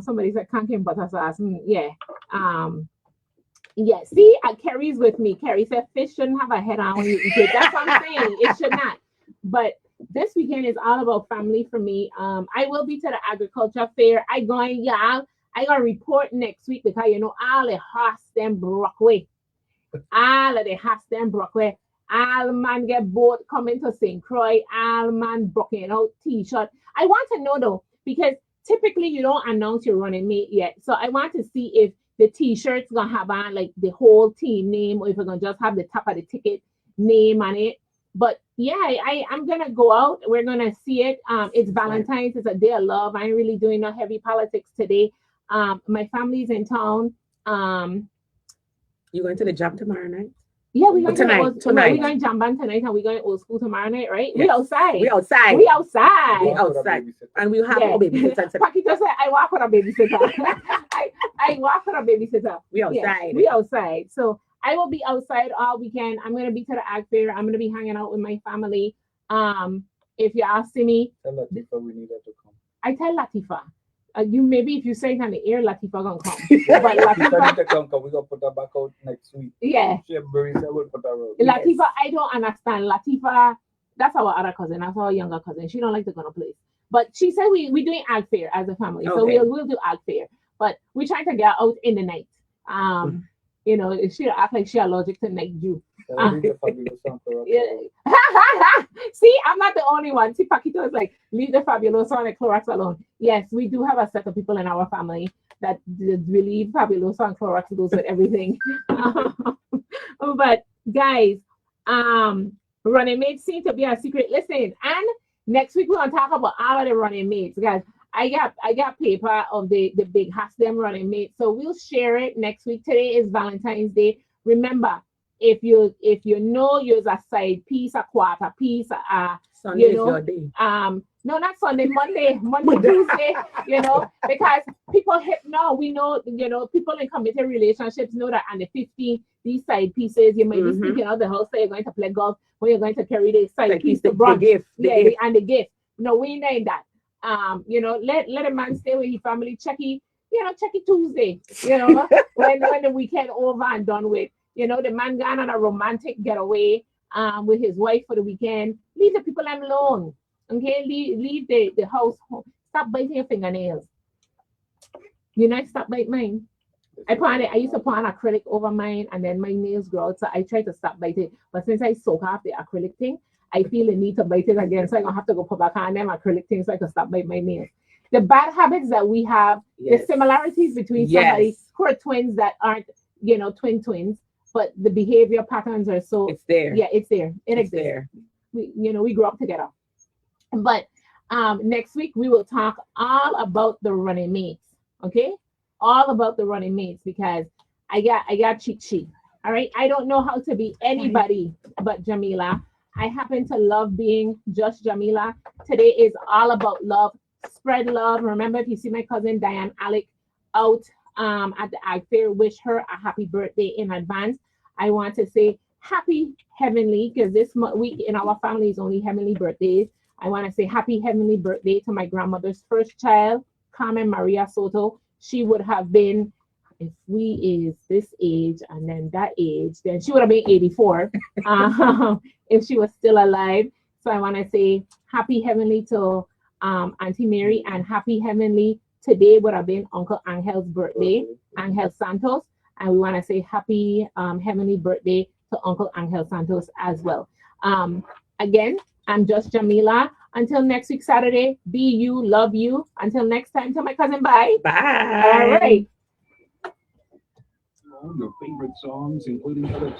somebody said conch and butter sauce. Yeah. Yeah. See, Carrie's with me. Carrie said fish shouldn't have a head on when you eat it. That's what I'm saying. It should not. But this weekend is all about family for me. I will be to the agriculture fair. I gonna report next week because all the horse them broke away. All of the horse them broke away. All man get boat coming to St. Croix. All man broken out t-shirt. I want to know though, because typically you don't announce your running mate yet. So I want to see if the t-shirt's gonna have on like the whole team name or if we're gonna just have the top of the ticket name on it. But yeah, I'm gonna go out. We're gonna see it. It's Valentine's. It's a day of love. I ain't really doing no heavy politics today. My family's in town. You going to the job tomorrow night? Yeah, we're going tonight. We're going Jamban tonight, and we're going old school tomorrow night, right? Yes. We outside. We outside. We outside. We outside. And we'll have our babysitter. Paquito said, I walk with a babysitter. I walk with a babysitter. We outside. Yeah, we outside. So I will be outside all weekend. I'm going to be to the ag fair. I'm going to be hanging out with my family. If y'all see me, tell Latifa we need her to come. I tell Latifa. Maybe if you say it on the air, Latifa gonna come. But Latifa need to come because we gonna put her back out next week. Yeah. She will put her out. Latifa, yes. I don't understand. Latifa, that's our other cousin. That's our younger cousin. She don't like to go to place. But she said we doing ag fair as a family, so we'll do ag fair. But we're trying to get out in the night. She act like she allergic to night dew. Yeah. See, I'm not the only one. See, Paquito is like, leave the Fabuloso and the Clorox alone. Yes, we do have a set of people in our family that believe Fabuloso and Clorox goes with everything. But guys, running mates seem to be a secret. Listen, and next week we're gonna talk about all of the running mates, guys. I got paper of the big them running mates, so we'll share it next week. Today is Valentine's Day. Remember, if you know you're a side piece, a quarter piece, Sunday is your day. No, not Sunday, Monday, Tuesday, because people we know, people in committed relationships know that on the 15th, these side pieces, you might be speaking out the house, so you're going to play golf, when you're going to carry the side piece to brunch. The gift. And the gift. No, we ain't that. You know, let a man stay with his family. Check it Tuesday. You know, when the weekend over and done with. You know, the man gone on a romantic getaway with his wife for the weekend. Leave the people alone. Okay, leave the house. Stop biting your fingernails. You know, stop biting mine. I used to put on acrylic over mine, and then my nails grow out. So I try to stop biting. But since I soak off the acrylic thing, I feel the need to bite it again. So I'm gonna have to go put back on them acrylic things so I can stop biting my nails. The bad habits that we have, the similarities between somebody who are twins that aren't, twins, but the behavior patterns are so. It's there. Yeah, it's there. It exists. There. We grew up together. But next week we will talk all about the running mates. Okay, all about the running mates because I got cheat sheet. All right, I don't know how to be anybody but Jamila. I happen to love being just Jamila. Today is all about love. Spread love. Remember, if you see my cousin Diane Alec out at the Ag Fair, wish her a happy birthday in advance. I want to say happy heavenly because this week in our family is only heavenly birthdays. I want to say happy heavenly birthday to my grandmother's first child, Carmen Maria Soto. She would have been, if we is this age and then that age, then she would have been 84 if she was still alive. So I want to say happy heavenly to Auntie Mary and happy heavenly. Today would have been Uncle Angel's birthday, Angel Santos. And we want to say happy heavenly birthday to Uncle Angel Santos as well. Again, I'm just Jamila. Until next week, Saturday, be you, love you. Until next time, tell my cousin bye. Bye. All right. Your favorite songs, including other